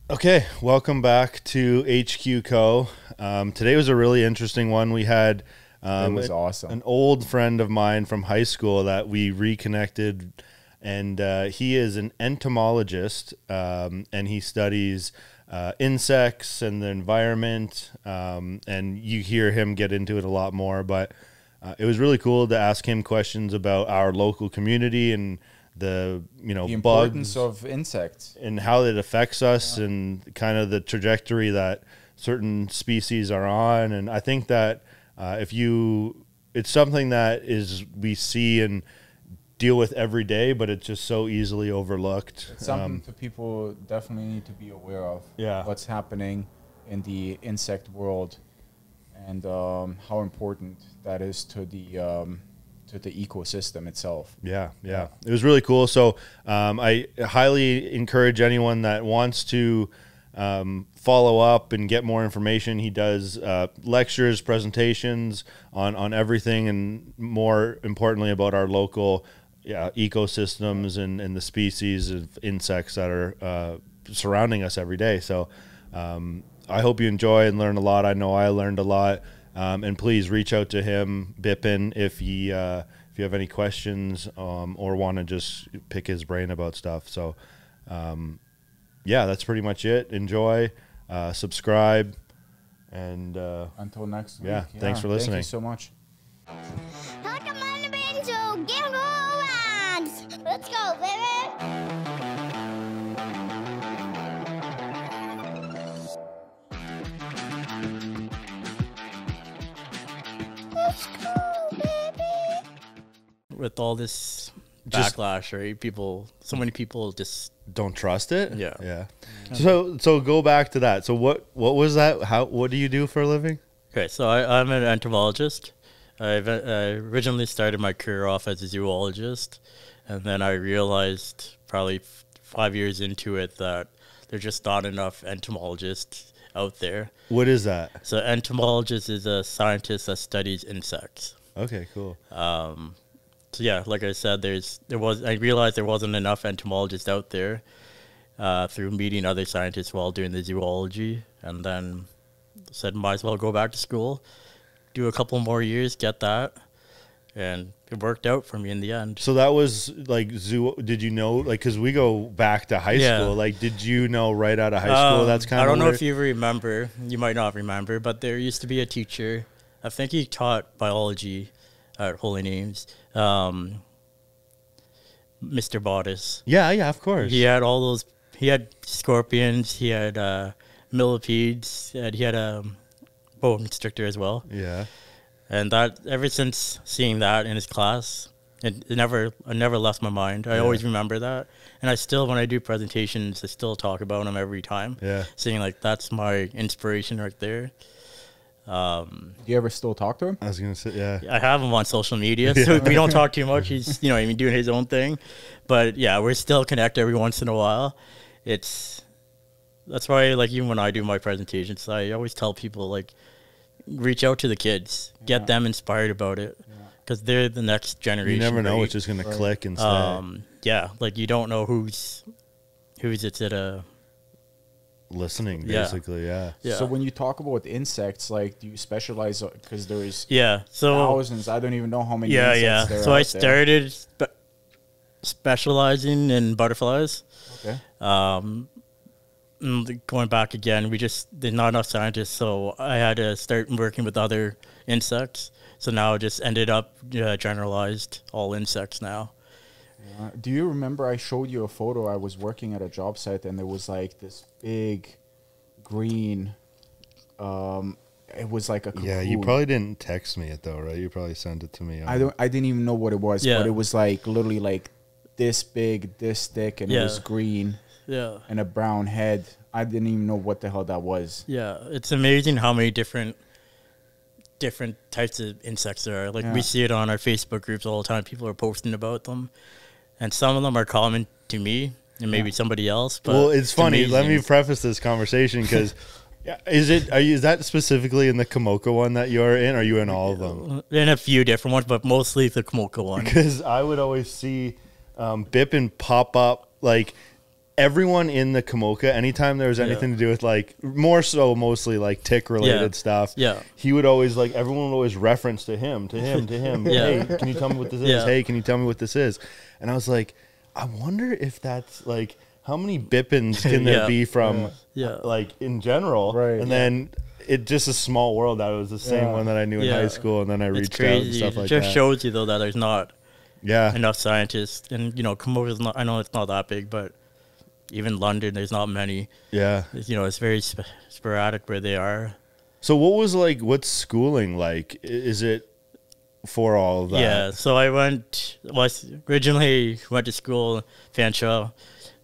Okay, welcome back to HQCo. Today was a really interesting one. We had It was awesome. an old friend of mine from high school that we reconnected, and he is an entomologist, and he studies insects and the environment, and you hear him get into it a lot more, but it was really cool to ask him questions about our local community and the importance bugs of insects and how it affects us, and kind of the trajectory that certain species are on. And I think that it's something that we see and deal with every day, but it's just so easily overlooked. It's something that people definitely need to be aware of. Yeah. What's happening in the insect world, and how important that is to the ecosystem itself. Yeah. It was really cool. So I highly encourage anyone that wants to follow up and get more information. He does lectures, presentations on everything, and more importantly about our local ecosystems and the species of insects that are surrounding us every day. So I hope you enjoy and learn a lot. I know I learned a lot. And please reach out to him, Bipin, if you have any questions or want to just pick his brain about stuff. So, yeah, that's pretty much it. Enjoy, subscribe, and Until next week. yeah, thanks for listening. Thank you so much. Welcome on the Benzo. Give rounds. Let's go, baby. Let's go, baby. With all this backlash, right? So many people just Don't trust it. Yeah. So go back to that. So what was that? What do you do for a living? okay. So I'm an entomologist. I originally started my career off as a zoologist, and then I realized probably 5 years into it that there's just not enough entomologists out there. What is that? So entomologist is a scientist that studies insects. Okay, cool. So yeah, like I said, I realized there wasn't enough entomologists out there through meeting other scientists while doing the zoology, and then said might as well go back to school, do a couple more years, get that, and it worked out for me in the end. So that was like zoo. Did you know, like, because we go back to high school, like, did you know right out of high school? That's kind of I don't know if you remember. You might not remember, but there used to be a teacher. I think he taught biology at Holy Names. Mr. Bottis. Yeah, of course. He had all those. He had scorpions. He had millipedes. And he had a boa constrictor as well. Yeah. And that, ever since seeing that in his class, it never left my mind. I always remember that, and I still, when I do presentations, I still talk about him every time. Yeah. Saying like that's my inspiration right there. Do you ever still talk to him? I was gonna say, yeah. I have him on social media, so we don't talk too much. He's doing his own thing, but yeah, we're still connect every once in a while. That's why, like, even when I do my presentations, I always tell people, like, reach out to the kids, get them inspired about it, because they're the next generation. You never know; right? it's just gonna click and stay. Yeah, like you don't know who's it's at a Listening, basically. Yeah. So when you talk about insects, like, do you specialize? Because there's so thousands. I don't even know how many. Insects there So are I out there. started specializing in butterflies. Okay. Going back again, there's not enough scientists, so I had to start working with other insects. So now it just ended up generalized all insects now. Do you remember I showed you a photo? I was working at a job site, and there was like this big green. It was like a cocoon. Yeah, you probably didn't text me it though, right? You probably sent it to me. I didn't even know what it was, but it was like literally like this big, this thick, and it was green. Yeah. And a brown head. I didn't even know what the hell that was. Yeah, it's amazing how many different types of insects there are. Like, we see it on our Facebook groups all the time. People are posting about them, and some of them are common to me and maybe somebody else. But well, it's funny. amazing. Let me preface this conversation because is that specifically in the Komoka one that you're in? Or are you in all of them? In a few different ones, but mostly the Komoka one. Because I would always see Bipin pop up like everyone in the Komoka, anytime there was anything to do with like mostly like tick related stuff, he would always like everyone would always reference to him. Hey, can you tell me what this is? Hey, can you tell me what this is? And I was like, I wonder if that's like how many Bipins can there be from like in general, right? And then it just a small world. That was the same one that I knew in high school, and then I reached out and stuff like that. It just shows you though that there's not enough scientists, and you know, Komoka's not. I know it's not that big, but even London, there's not many. Yeah. You know, it's very sporadic where they are. So what's schooling like? Is it for all of that? Yeah, so I originally went to school, Fanshawe.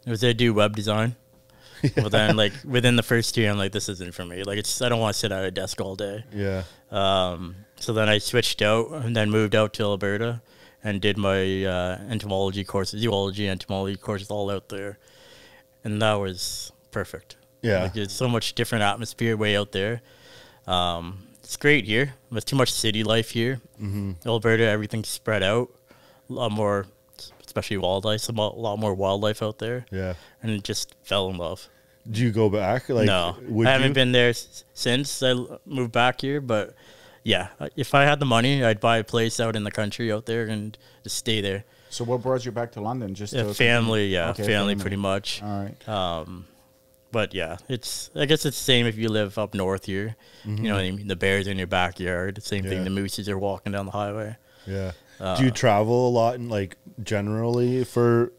It was to do web design. But then, like, within the first year, I'm like, this isn't for me. Like, I don't want to sit at a desk all day. Yeah. So then I switched out and then moved out to Alberta and did my entomology courses, zoology, entomology courses all out there. And that was perfect. Yeah. Like, it's so much different atmosphere way out there. It's great here. There's too much city life here. Alberta, everything's spread out. A lot more, especially wildlife. A lot more wildlife out there. Yeah. And just fell in love. Did you go back? Like, no. I haven't been there since I moved back here. But, yeah, if I had the money, I'd buy a place out in the country out there and just stay there. So what brought you back to London? Just family, family pretty much. All right. But yeah, I guess it's the same if you live up north here. You know what I mean? The bears in your backyard. The same thing. The mooses are walking down the highway. Yeah. Do you travel a lot, and like generally for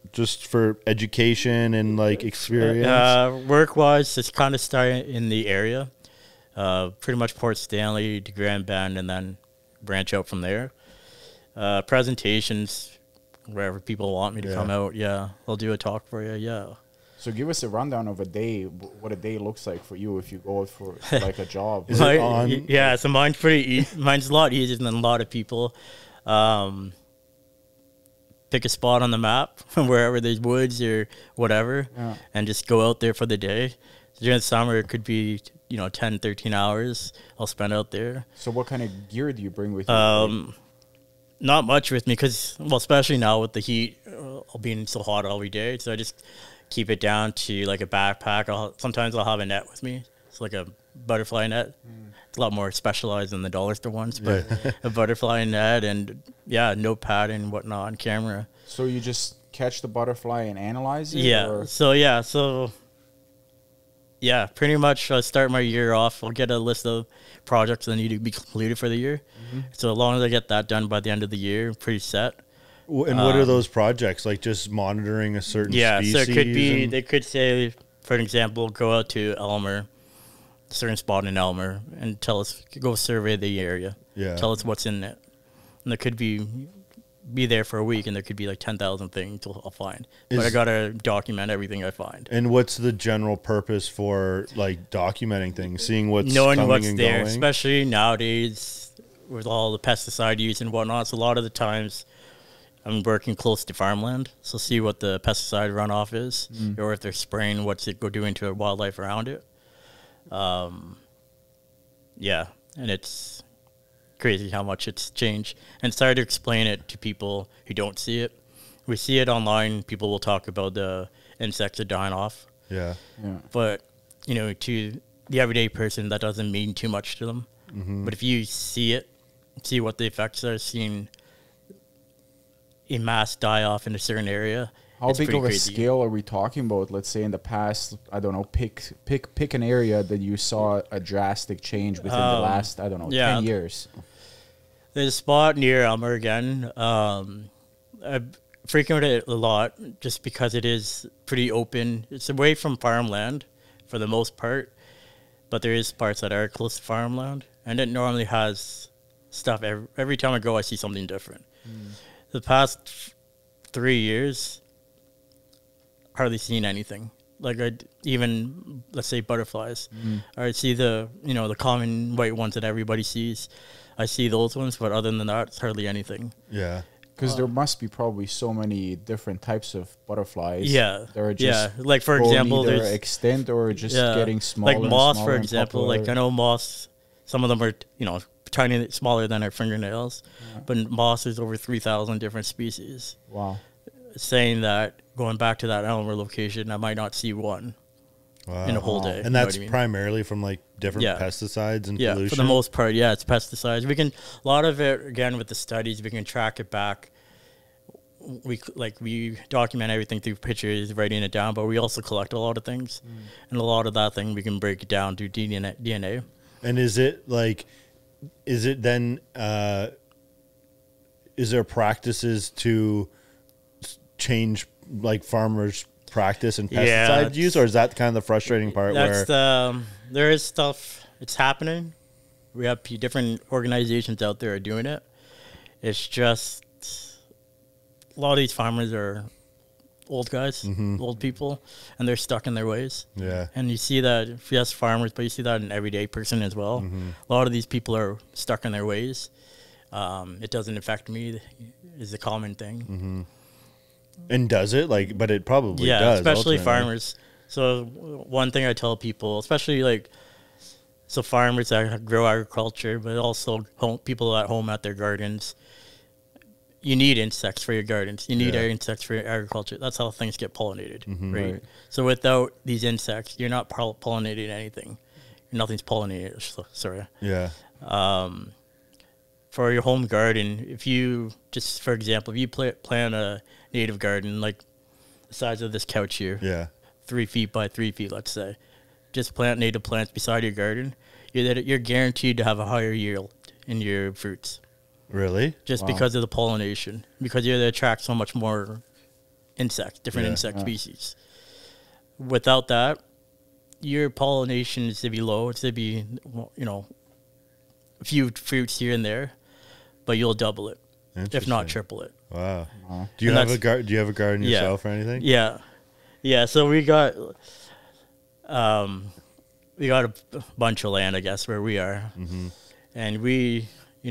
education and like experience? Work wise, it's kind of starting in the area. Pretty much Port Stanley to Grand Bend, and then branch out from there. Presentations. Wherever people want me to come out, I'll do a talk for you, So give us a rundown of a day, what a day looks like for you if you go out for like a job. Is it on? Yeah, so mine's mine's a lot easier than a lot of people. Pick a spot on the map wherever there's woods or whatever, and just go out there for the day. So during the summer, it could be 10, 13 hours I'll spend out there. So what kind of gear do you bring with you? Not much with me because, well, especially now with the heat, being so hot every day, so I just keep it down to like a backpack. Sometimes I'll have a net with me. It's like a butterfly net. It's a lot more specialized than the dollar store ones, but a butterfly net and notepad and whatnot on camera. So you just catch the butterfly and analyze it? Yeah. Or? So pretty much I start my year off. I'll get a list of projects that need to be completed for the year. So as long as I get that done by the end of the year, I'm pretty set. And what are those projects? Like just monitoring a certain species? So it could be, they could say, for example, go out to Elmer, a certain spot in Elmer, and go survey the area. Yeah. Tell us what's in it. And there could be there for a week, and there could be like 10,000 things I'll find. But I got to document everything I find. And what's the general purpose for like documenting things, seeing what's knowing coming what's and there, going? Especially nowadays with all the pesticide use and whatnot. So a lot of the times I'm working close to farmland, so see what the pesticide runoff is, or if they're spraying, what's it doing to wildlife around it. And it's crazy how much it's changed. And it's hard to explain it to people who don't see it. We see it online. People will talk about the insects are dying off. Yeah. But, to the everyday person, that doesn't mean too much to them. But if you see it, see what the effects are, seeing a mass die off in a certain area. How big of a scale are we talking about? Let's say in the past, I don't know, pick an area that you saw a drastic change within the last, 10 years. There's a spot near Elmer again. I frequent it a lot just because it is pretty open. It's away from farmland for the most part, but there is parts that are close to farmland, and it normally has stuff. Every time I go, I see something different. The past 3 years, hardly seen anything. Like let's say butterflies. I see the common white ones that everybody sees. I see those ones, but other than that, it's hardly anything. Yeah. Because there must be probably so many different types of butterflies. Yeah. They're just like for example, there's extent or just getting smaller. Like moths, and smaller for example. Like I know moths, some of them are tiny, smaller than our fingernails, but moths is over 3,000 different species. Wow. Saying that going back to that Elmer location, I might not see one Wow. in a whole day. And that's primarily from like different pesticides and pollution? For the most part, yeah, it's pesticides. We can, a lot of it, again, with the studies, we can track it back. We document everything through pictures, writing it down, but we also collect a lot of things. And a lot of that thing, we can break it down through DNA. And is it then, is there practices to change like farmers' practice and pesticide use, or is that kind of the frustrating part? There is stuff, it's happening. We have different organizations out there are doing it. It's just a lot of these farmers are old guys, old people, and they're stuck in their ways. Yeah. And you see that, yes, farmers, but you see that in everyday person as well. A lot of these people are stuck in their ways. It doesn't affect me is a common thing. And does it? But it probably does. Especially ultimately. farmers. So one thing I tell people, especially farmers that grow agriculture, but also people at home at their gardens, you need insects for your gardens. You need insects for your agriculture. That's how things get pollinated, right? So without these insects, you're not pollinating anything. Nothing's pollinated. Sorry. Yeah. For your home garden, if you just, for example, if you plant a native garden like the size of this couch here, 3 feet by 3 feet, let's say, just plant native plants beside your garden, you're guaranteed to have a higher yield in your fruits. Really? Just because of the pollination, because they attract so much more insects, different insect species. Without that, your pollination is to be low. It's to be, a few fruits here and there, but you'll double it, if not triple it. Wow. Do you have a garden? Do you have a garden yourself or anything? Yeah. So we got a bunch of land, I guess, where we are, and we, a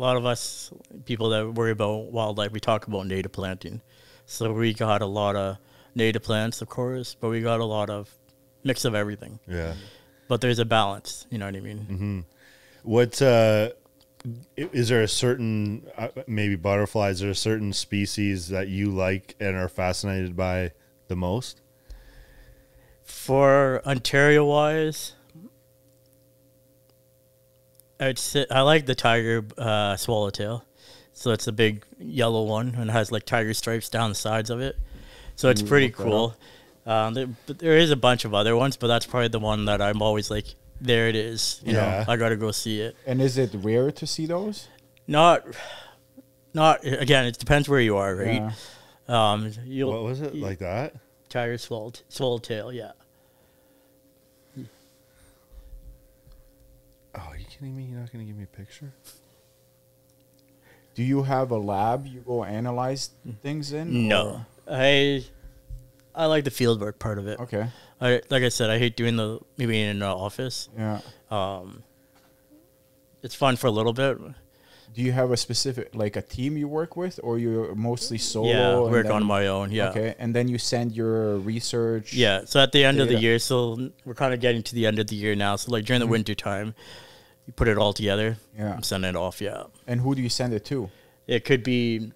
lot of us people that worry about wildlife, we talk about native planting. So we got a lot of native plants, of course, but we got a lot of mix of everything. Yeah. But there's a balance, you know what I mean? What is there a certain maybe butterflies? Is there a certain species that you like and are fascinated by the most? For Ontario wise, I like the tiger swallowtail. So it's a big yellow one and it has like tiger stripes down the sides of it. So it's pretty cool. There is a bunch of other ones, but that's probably the one that I'm always like, there it is. You know, I got to go see it. And is it rare to see those? Not again, it depends where you are, right? Yeah. What was it like that? Tiger swallowtail, yeah. Oh, are you kidding me? You're not going to give me a picture? Do you have a lab you go analyze things in? No. I like the field work part of it. Okay. Like I said, I hate doing maybe in an office. Yeah. It's fun for a little bit. Do you have a specific, like a team you work with, or you're mostly solo? Yeah, I work on my own, yeah. Okay, and then you send your research? Yeah, so at the end of the year, so we're kind of getting to the end of the year now. So like during the winter time, you put it all together and send it off, yeah. And who do you send it to? It could be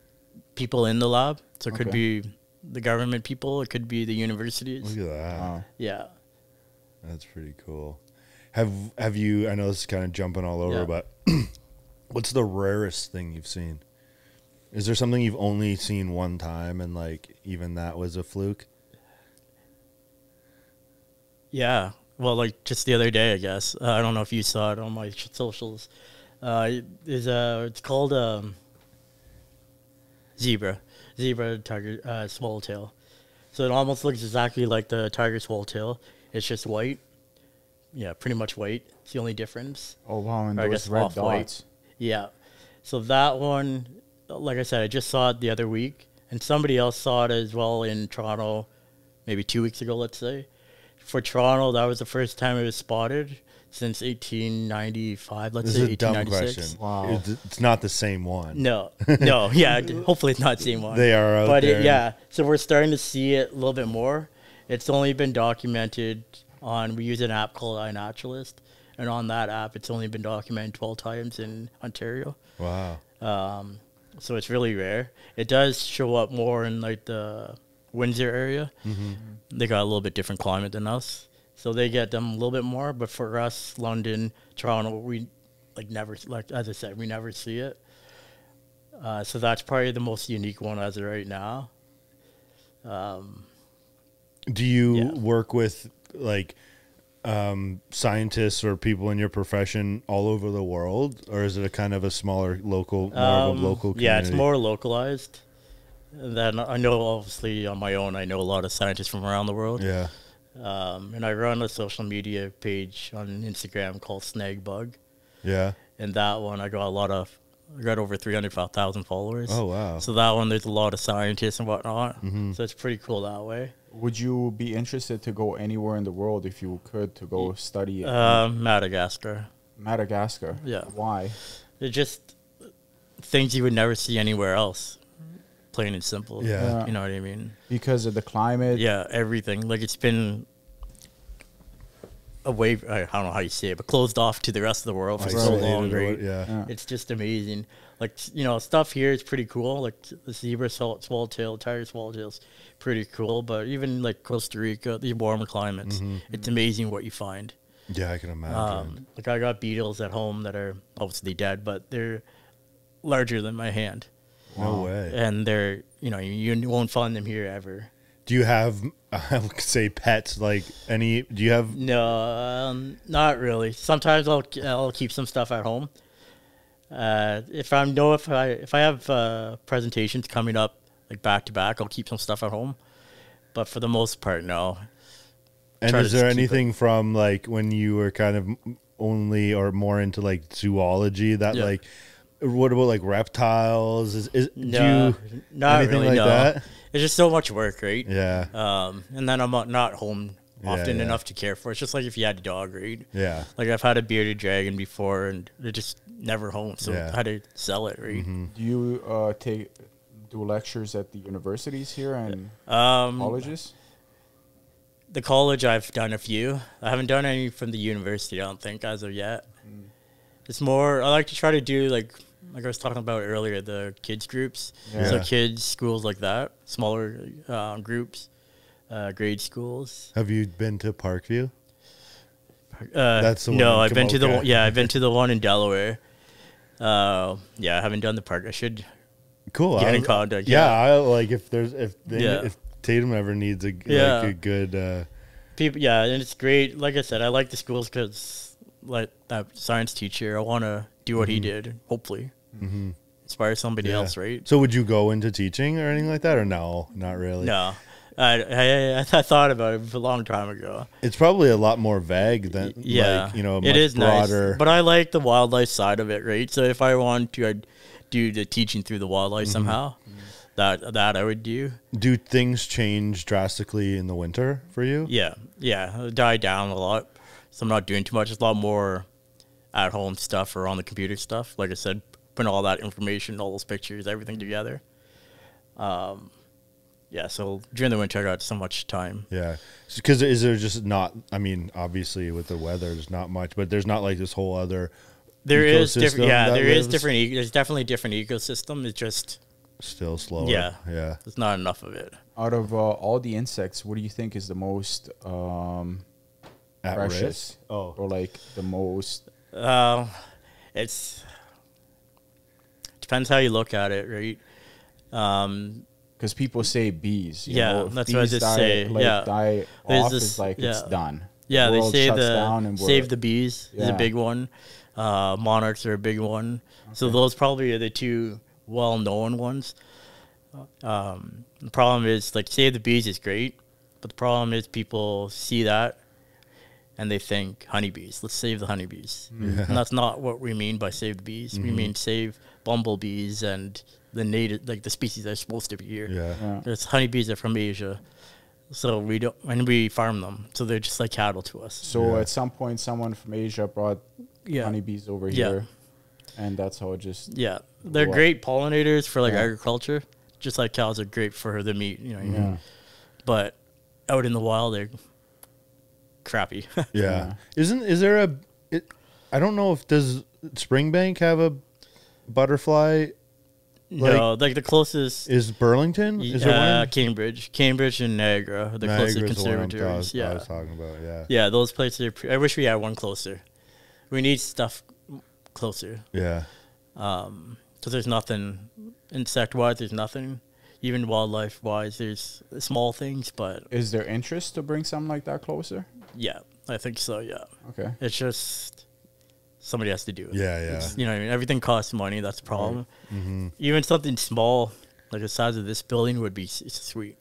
people in the lab. So it could be the government people. It could be the universities. Look at that. Wow. Yeah. That's pretty cool. Have you, I know this is kind of jumping all over, but what's the rarest thing you've seen? Is there something you've only seen one time and like even that was a fluke? Yeah. Well, like just the other day, I guess. I don't know if you saw it on my socials. It's called zebra tiger swallowtail. So it almost looks exactly like the tiger swallowtail. It's just white. Yeah, pretty much white. It's the only difference. Oh wow, and or those red dots. White. Yeah. So that one, like I said, I just saw it the other week, and somebody else saw it as well in Toronto, maybe 2 weeks ago, let's say. For Toronto, that was the first time it was spotted since 1895. Let's say 1896. Wow, it's not the same one. No, yeah. Hopefully, it's not the same one. They are out there. So we're starting to see it a little bit more. It's only been documented on. We use an app called iNaturalist, and on that app, it's only been documented 12 times in Ontario. Wow. So it's really rare. It does show up more in like the Windsor area. They got a little bit different climate than us, so they get them a little bit more. But for us, London, Toronto, we never, as I said, we never see it. So that's probably the most unique one as of right now. Do you work with like scientists or people in your profession all over the world, or is it a kind of a smaller local, more of a local community? Yeah, it's more localized. And then I know, obviously, on my own, I know a lot of scientists from around the world. Yeah. And I run a social media page on Instagram called Snagbug. Yeah. And that one, I got over 300,000 followers. Oh, wow. So that one, there's a lot of scientists and whatnot. So it's pretty cool that way. Would you be interested to go anywhere in the world if you could, to go study Madagascar. Madagascar? Yeah. Why? They're just things you would never see anywhere else. Plain and simple. Yeah. You know what I mean? Because of the climate? Yeah, everything. Like, it's been away, I don't know how you say it, but closed off to the rest of the world for so long, right? Yeah. It's just amazing. Like, you know, stuff here is pretty cool. Like the zebra swallowtail, tiger swallowtail's pretty cool. But even like Costa Rica, the warmer climates, it's amazing what you find. Yeah, I can imagine. Like, I got beetles at home that are obviously dead, but they're larger than my hand. No way. And they're, you know, you won't find them here ever. Do you have, I would say, pets? Like any? Do you have? No, not really. Sometimes I'll keep some stuff at home. If I have presentations coming up like back to back, I'll keep some stuff at home. But for the most part, no. And is there anything from like when you were kind of only or more into like zoology that like? What about like reptiles? Not anything really, like no. that? It's just so much work, right? Yeah. And then I'm not home often yeah. enough to care for it. It's just like if you had a dog, right? Yeah. Like, I've had a bearded dragon before, and they're just never home, so I had to sell it, right? Do you do lectures at the universities here and colleges? The college, I've done a few. I haven't done any from the university, I don't think, as of yet. It's more, I like to try to do like I was talking about earlier, the kids groups. Yeah. So kids, schools like that, smaller groups, grade schools. Have you been to Parkview? That's the one. No, I've been to the one. Yeah, I've been to the one in Delaware. Yeah, I haven't done the park. I should. Cool. Get in contact. Yeah, I like if Tatum ever needs a like a good people. Yeah, and it's great. Like I said, I like the schools because like that science teacher, I want to do what he did. Hopefully, inspire somebody else. Right. So, would you go into teaching or anything like that, or no? Not really. No. I thought about it a long time ago. It's probably a lot more vague than like, much it is broader. Nice, but I like the wildlife side of it, right? So if I want to, I'd do the teaching through the wildlife somehow. That I would do. Do things change drastically in the winter for you? Yeah, it died down a lot, so I'm not doing too much. It's a lot more at home stuff or on the computer stuff. Like I said, putting all that information, all those pictures, everything together. Yeah, so during the winter, I got so much time. Yeah, because is there just not? I mean, obviously with the weather, there's not much, but there's not like this whole other. There is different. Yeah, there is different. There's definitely different ecosystem. It's just still slower. Yeah, yeah. There's not enough of it. Out of all the insects, what do you think is the most at precious? Risk? Oh, or like the most? It's depends how you look at it, right? Because people say bees. You yeah, know, that's what I just say. Like, yeah, die off is like it's done. Yeah, the they say the save the bees is a big one. Monarchs are a big one. Okay. So those probably are the two well-known ones. The problem is, like, save the bees is great, but the problem is people see that and they think honeybees. Let's save the honeybees. Yeah. And that's not what we mean by save the bees. We mean save bumblebees and the native, like the species that are supposed to be here. Yeah. There's honeybees are from Asia, so we don't, and we farm them, so they're just like cattle to us. So at some point, someone from Asia brought honeybees over here, and that's how it just. Yeah, they're great pollinators for like agriculture, just like cows are great for the meat. You know, but out in the wild, they're crappy. Is there a? I don't know if does Springbank have a butterfly. No, like the closest is Burlington? Is there one? Cambridge and Niagara are the closest Niagara's the one I conservatories. was Yeah, talking about. Yeah. yeah, those places. I wish we had one closer. We need stuff closer. Yeah. Because there's nothing insect-wise. There's nothing. Even wildlife-wise, there's small things, but Is there interest to bring something like that closer? yeah, I think so. Yeah, Okay. it's just somebody has to do it. Yeah, yeah. It's, you know, what I mean, everything costs money. That's the problem. Mm-hmm. Even something small, like the size of this building, would be sweet.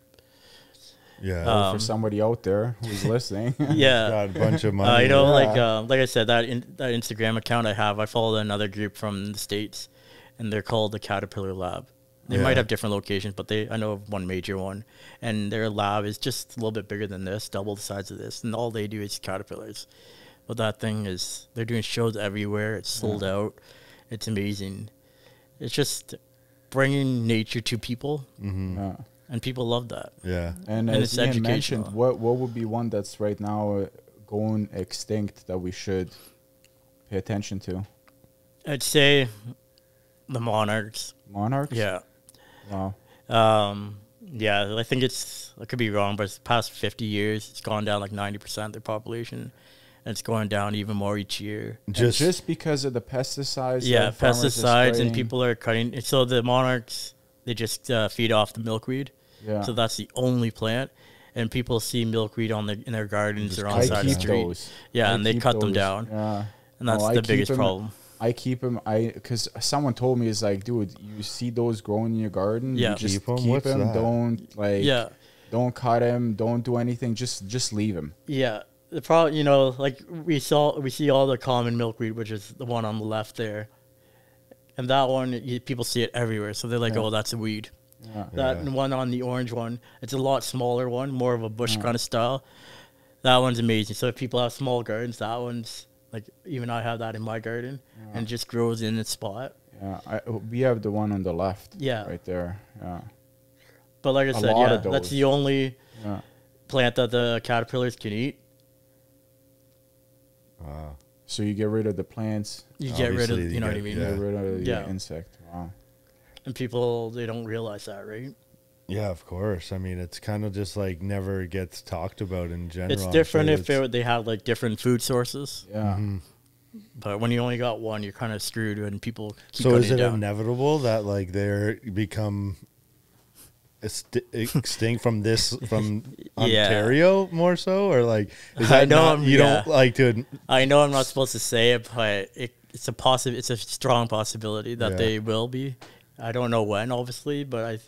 Yeah. For somebody out there who's listening. Yeah, Got a bunch of money. you know, Yeah. like I said, that Instagram account I have, I follow another group from the States, and they're called the Caterpillar Lab. They Yeah. might have different locations, but I know of one major one, and their lab is just a little bit bigger than this, double the size of this, and all they do is caterpillars. But that thing is, they're doing shows everywhere. It's sold out. It's amazing. It's just bringing nature to people, Yeah. and people love that. Yeah. And And as it's Ian mentioned, educational. what would be one that's right now going extinct that we should pay attention to? I'd say the monarchs. Monarchs? Yeah. Wow. Yeah, I think I could be wrong, but it's the past 50 years, it's gone down like 90% of their population, and it's going down even more each year. Just because of the pesticides. Yeah, that farmers are pesticides, and spraying. people are cutting. So the monarchs, they just feed off the milkweed. Yeah. So that's the only plant, and people see milkweed in their gardens or on I the side of the keep street. those. Yeah, I and they keep cut them those. down, Yeah. and that's No, I the keep biggest 'em- problem. I keep them. Because someone told me, it's like, dude, you see those growing in your garden. Yeah. You just Keep 'em? keep What's them. that? Don't Yeah. Don't cut them. Don't do anything. Just leave them. Yeah, the problem, you know, like we see all the common milkweed, which is the one on the left there, and that one people see it everywhere, so they're like, Yeah. "Oh, that's a weed." Yeah. That Yeah. one on the orange one, it's a lot smaller one, more of a bush kind of style. That one's amazing. So if people have small gardens, that one's like, even I have that in my garden, and it just grows in its spot. Yeah. We have the one on the left. Yeah. Right there. Yeah. But like I said, lot yeah, of that's those. the only Yeah. plant that the caterpillars can eat. Wow. So you get rid of the plants. You get rid of, Obviously, you know you what I get- mean? yeah. Get rid of the Yeah. insect. Wow. And people, they don't realize that, right? Yeah, of course. I mean, it's kind of just like never gets talked about in general. It's I'm different sure if it's- they have like different food sources, Yeah. Mm-hmm. but when you only got one, you're kind of screwed, and people keep So cutting is it it down. inevitable that like they become extinct from Yeah. Ontario more so, or like is I that know not, I'm- you yeah. don't like to? I know I'm not supposed to say it, but it's a strong possibility that Yeah. they will be. I don't know when, obviously, but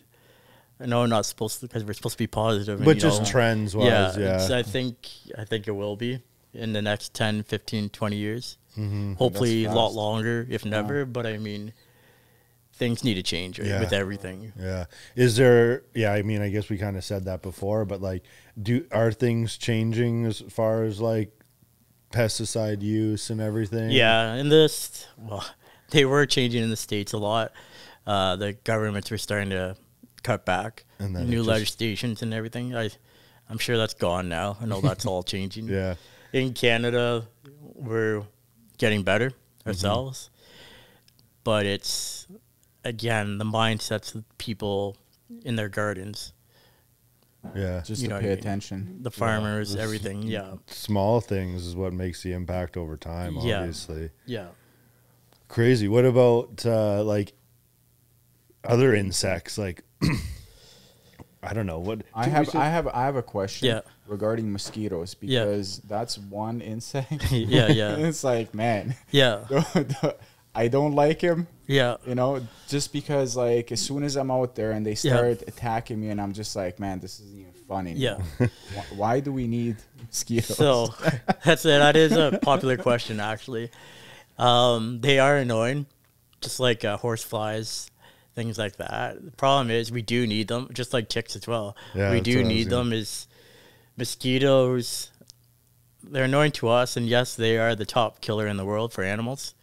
I know I'm not supposed to, because we're supposed to be positive. And, But you just know, trends wise, it's- yeah. I think it will be in the next 10, 15, 20 years. Mm-hmm. Hopefully a That's lot fast. longer, if never. But I mean, things need to change, right, Yeah. with everything. Yeah. Is there? Yeah. I mean, I guess we kind of said that before, but like, are things changing as far as like pesticide use and everything? Yeah, they were changing in the States a lot. The governments were starting to cut back, And then new it just- legislations and everything. I'm sure that's gone now. I know that's all changing. Yeah. In Canada, we're getting better ourselves, but it's, again, the mindsets of people in their gardens, Yeah. Just You to know pay what I mean. attention. the farmers, everything. Yeah, Small things is what makes the impact over time. Yeah. Obviously. yeah. Crazy. What about like other insects? Like I don't know what I have a question Yeah. regarding mosquitoes Yeah. because that's one insect. Yeah, yeah. It's like, man, Yeah, I don't like him. yeah. You know, just because like as soon as I'm out there and they start attacking me, and I'm just like, man, this isn't even funny. Yeah. Why do we need mosquitoes? So that's it. That is a popular question, actually. They are annoying, just like horseflies, things like that. The problem is we do need them, just like ticks as well. Yeah, we that's do what I was need gonna- them. Is mosquitoes? They're annoying to us, and yes, they are the top killer in the world for animals.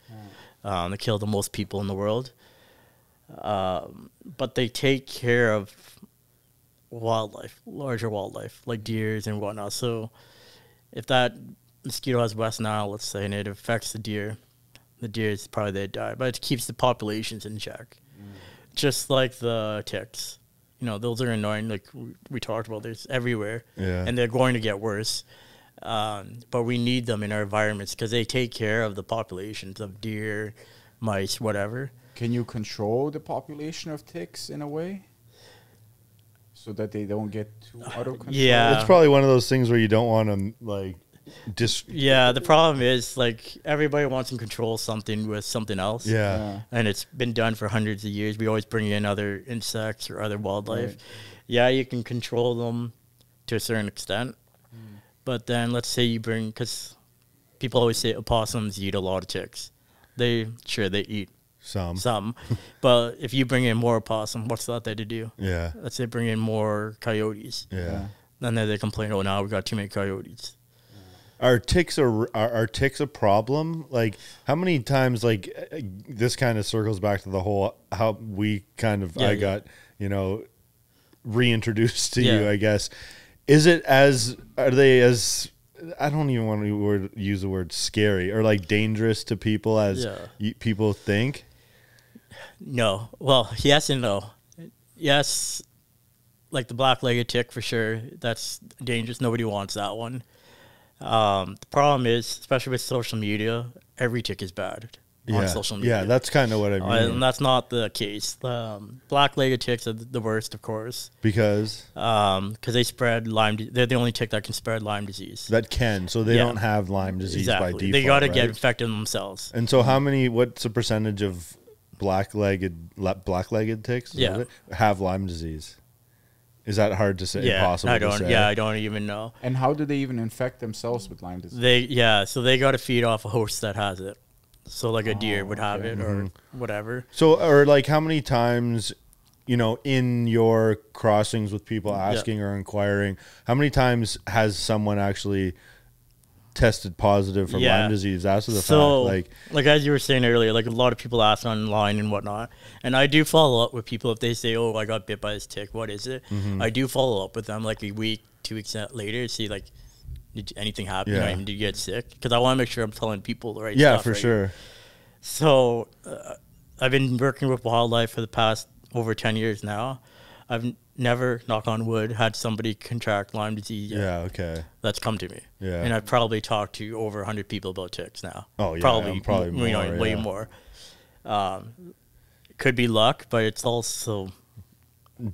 They kill the most people in the world, but they take care of wildlife, larger wildlife like deers and whatnot. So if that mosquito has West Nile, let's say, and it affects the deer is probably they die, but it keeps the populations in check. just like the ticks. You know, those are annoying. Like we talked about, there's everywhere, and they're going to get worse. But we need them in our environments because they take care of the populations of deer, mice, whatever. Can you control the population of ticks in a way so that they don't get too out of control? Yeah. It's probably one of those things where you don't want to like Yeah, the problem is like everybody wants to control something with something else. Yeah. And it's been done for hundreds of years. We always bring in other insects or other wildlife. Right. Yeah, you can control them to a certain extent. But then let's say you bring, because people always say opossums eat a lot of ticks. They eat some. But if you bring in more opossum, what's that they do? Yeah. Let's say bring in more coyotes. Yeah. Then they complain, oh, now we got too many coyotes. Are ticks a problem? Like, how many times, like, this kind of circles back to the whole how we kind of I got, you know, reintroduced to you, I guess. Is it are they as, I don't even want to use the word scary or like dangerous to people as people think? No. Well, yes and no. Yes, like the black-legged tick for sure. That's dangerous. Nobody wants that one. The problem is, especially with social media, every tick is bad on social media. Yeah, that's kind of what I mean. And that's not the case. The black-legged ticks are the worst, of course. Because they spread Lyme. They're the only tick that can spread Lyme disease. So they don't have Lyme disease by default. They got to get infected themselves. And so, what's the percentage of black-legged ticks have Lyme disease? Is that hard to say? Impossible to say? Yeah, I don't even know. And how do they even infect themselves with Lyme disease? So they got to feed off a host that has it. So like a deer would have it or whatever. So, or like how many times, you know, in your crossings with people asking or inquiring, how many times has someone actually tested positive for Lyme disease after the fact? Like as you were saying earlier, like a lot of people ask online and whatnot, and I do follow up with people if they say, "Oh, I got bit by this tick. What is it?" I do follow up with them like a week, 2 weeks later, see like, did anything happen? Yeah. You know, did you get sick? Because I want to make sure I'm telling people the right stuff. Yeah, for sure. So I've been working with wildlife for the past over 10 years now. I've never, knock on wood, had somebody contract Lyme disease yet. Yeah, okay. That's come to me. Yeah. And I've probably talked to over 100 people about ticks now. Oh, yeah. Probably more, you know, way more. Could be luck, but it's also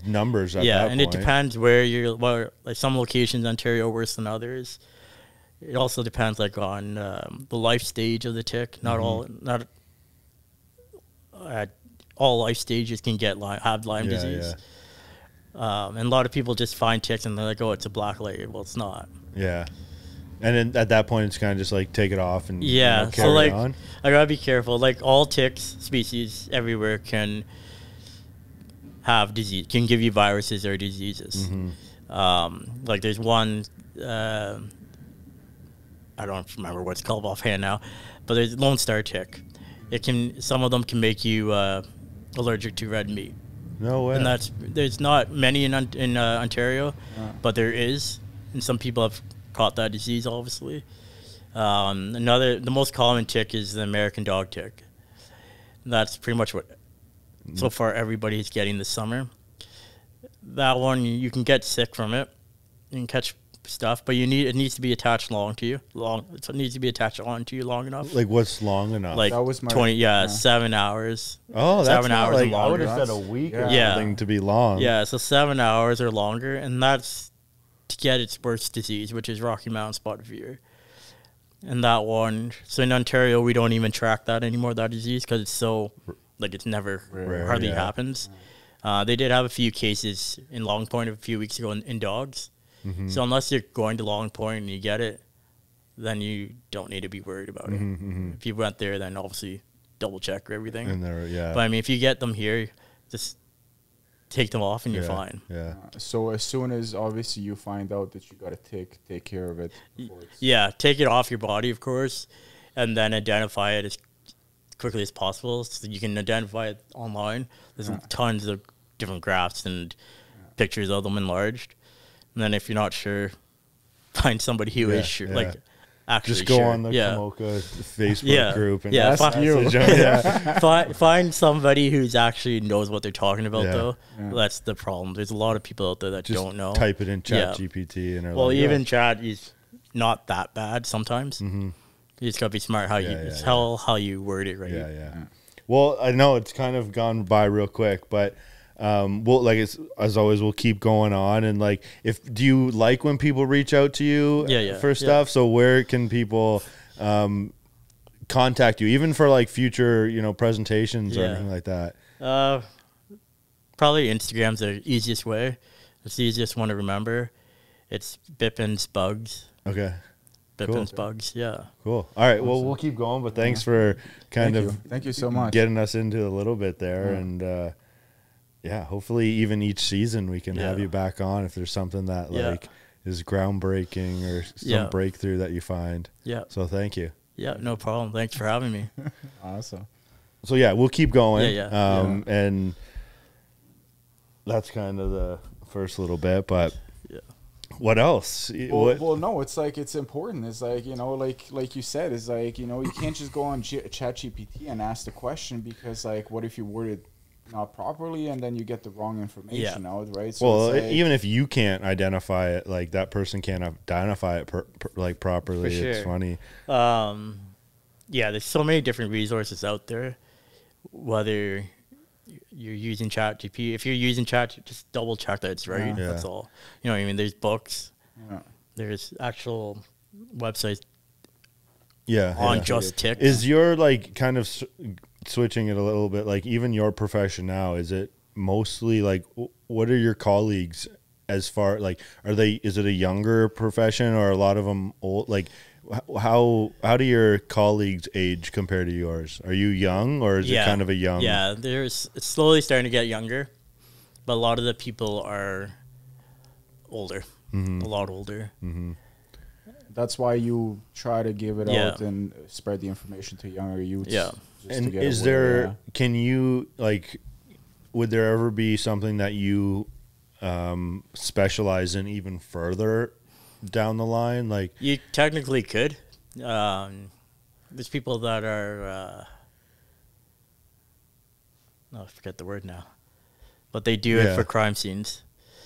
numbers at that point. And it depends where like some locations in Ontario are worse than others. It also depends like on the life stage of the tick. Not all life stages can have Lyme disease. And a lot of people just find ticks and they're like, oh, it's a black-legged. Well, it's not. Yeah. And then at that point, it's kind of just like take it off and carry so like on. I gotta be careful. Like all ticks species everywhere can have disease, can give you viruses or diseases. Like there's one, I don't remember what it's called offhand now, but there's Lone Star tick. Some of them can make you allergic to red meat. No way. And there's not many in Ontario, but there is, and some people have caught that disease. Obviously, the most common tick is the American dog tick. That's pretty much what so far everybody's getting this summer. That one you can get sick from it, you can catch stuff, but it needs to be attached to you. It needs to be attached onto you long enough. Like what's long enough? Like that was my 7 hours. Oh, that's 7 hours like, and longer. I would have said a week or Yeah. something to be long. Yeah, so 7 hours or longer, and that's to get its worst disease, which is Rocky Mountain spotted fever. And that one, so in Ontario, we don't even track that anymore, that disease, because it's so, like, it's never, hardly happens. They did have a few cases in Long Point a few weeks ago in dogs. So unless you're going to Long Point and you get it, then you don't need to be worried about it. If you went there, then obviously double check everything. And but I mean, if you get them here, just take them off and you're fine. Yeah. So as soon as obviously you find out that you got a tick, take care of it. Yeah, take it off your body, of course, and then identify it as quickly as possible so you can identify it online. There's tons of different graphs and pictures of them enlarged. And then if you're not sure, find somebody who is sure. Like actually Just go share. on the Komoka Facebook Yeah. group and Yeah, message find- them. Yeah. Find somebody who's actually knows what they're talking about, Yeah. though. Yeah. That's the problem. There's a lot of people out there that Just don't know. type it in Yeah. ChatGPT and they're Well, like, even "Oh." chat is not that bad sometimes. You just gotta be smart how how you word it, right? Yeah. Well, I know it's kind of gone by real quick, but we'll like as always, we'll keep going on. And like, do you like when people reach out to you for stuff? So where can people contact you, even for like future, presentations or anything like that? Probably Instagram's the easiest way. It's the easiest one to remember. It's Bipin's Bugs. Okay. Bipin's Bugs, yeah. Cool. All right. Well, we'll keep going, but thanks for Thank you so much. getting us into a little bit there. And hopefully even each season we can have you back on if there's something that like is groundbreaking or some breakthrough that you find. Yeah. So thank you. Yeah, no problem. Thanks for having me. Awesome. So yeah, we'll keep going. Yeah. And that's kind of the first little bit, but what else? Well, no, it's like, it's important. It's like, like you said, it's like, you can't just go on ChatGPT and ask the question, because like, what if you word it not properly and then you get the wrong information out, right? So well, it's like, even if you can't identify it, like that person can't identify it like properly. For sure. It's funny. There's so many different resources out there. Whether you're using ChatGPT, if you're using Chat, just double check that it's right. Yeah. That's all. You know what I mean? There's books. Yeah. There's actual websites Yeah. on just ticks. Is your like kind of switching it a little bit, like even your profession now, is it mostly like what are your colleagues as far like is it a younger profession or a lot of them old? Like how do your colleagues age compared to yours? Are you young or is it kind of a young? Yeah, it's slowly starting to get younger, but a lot of the people are older, a lot older. that's why you try to give it out and spread the information to younger youths. Yeah. just And to get is aware, there, can you like, would there ever be something that you specialize in even further down the line? Like You technically could. There's people that are, I forget the word now, but they do it for crime scenes.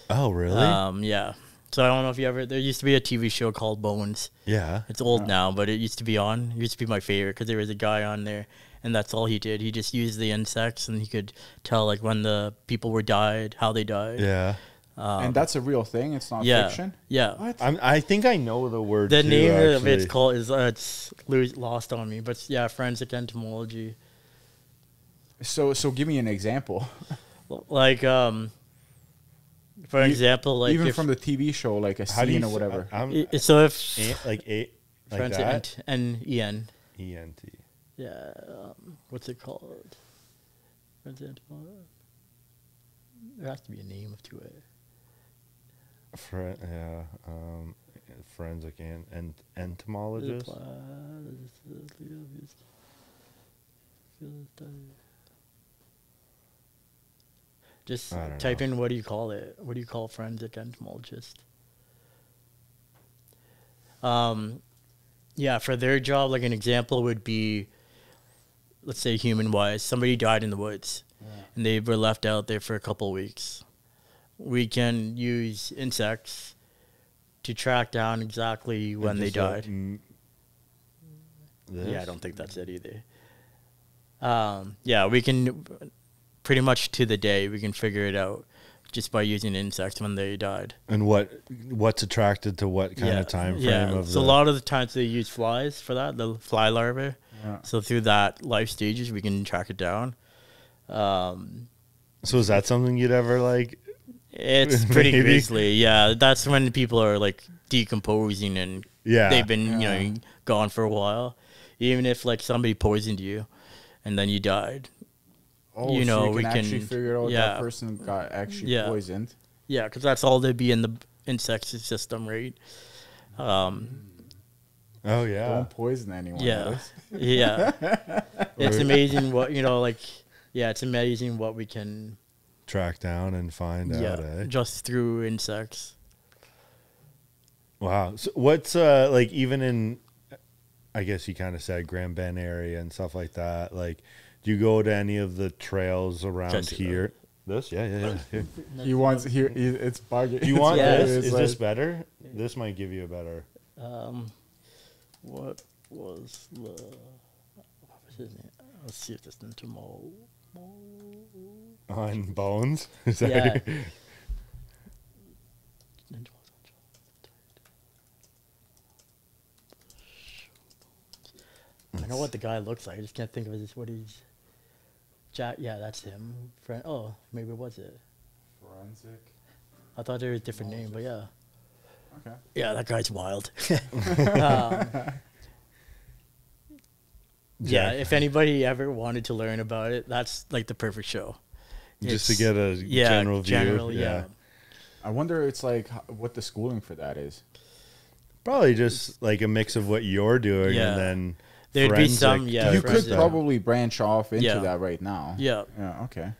Oh, really? Yeah. So I don't know if you ever, there used to be a TV show called Bones. Yeah. It's old now, but it used to be on. It used to be my favorite because there was a guy on there, and that's all he did. He just used the insects, and he could tell like when the people were died, how they died. Yeah. and that's a real thing. It's not fiction. Yeah. What? I think I know the word. The too, name of actually. it's called is it's lost on me, but yeah, forensic entomology. So give me an example. Like for example, like Even if, from the TV show, like a How do you scene or whatever. so if like forensic that? N-E-N. ENT. Yeah, what's it called? Forensic entomology. There has to be a name to it. Forensic and entomologist. Just I don't type in what do you call it? What do you call forensic entomologist? Yeah, for their job, like an example would be, let's say human-wise, somebody died in the woods, and they were left out there for a couple of weeks. We can use insects to track down exactly when they died. Yeah, I don't think that's it either. Yeah, we can pretty much to the day we can figure it out just by using insects when they died. And what's attracted to what kind of time frame? Yeah, so a lot of the times they use flies for that, the fly larvae. Yeah. So through that life stages, we can track it down. So is that something you'd ever like? It's pretty Maybe. grisly. Yeah, that's when people are like decomposing and they've been you know gone for a while. Even if like somebody poisoned you, and then you died. Oh, you so know, you we can can actually figure out yeah. that person got actually Yeah. poisoned. Yeah, because that's all they'd be in the insect system, right? Oh yeah. Don't poison anyone. Yeah, Alex. yeah. It's amazing what like. Yeah, it's amazing what we can. Track down and find out. Eh? Just through insects. Wow. So what's like even in I guess you kind of said Grand Bend area and stuff like that. Like, do you go to any of the trails around Just, here? This, yeah. Here. He wants here. It's bugged. Do you want Yeah, this? It's Is like- this better? This might give you a better. What was the? What was his name? Let's see if this is tomorrow. On bones? Is that Yeah. I know what the guy looks like. I just can't think of what he's. Jack. Yeah, that's him. Friend. Oh, maybe it was it. Forensic. I thought there was a different name, but yeah. Okay. Yeah, that guy's wild. Yeah, Jack. if anybody ever wanted to learn about it, that's like the perfect show. Just to It's- get a general view. Yeah. I wonder it's like what the schooling for that is. Probably just like a mix of what you're doing Yeah. and then There'd be forensic some, yeah, type You of could stuff. probably branch off into Yeah. that right now. Yeah. Yeah. Okay.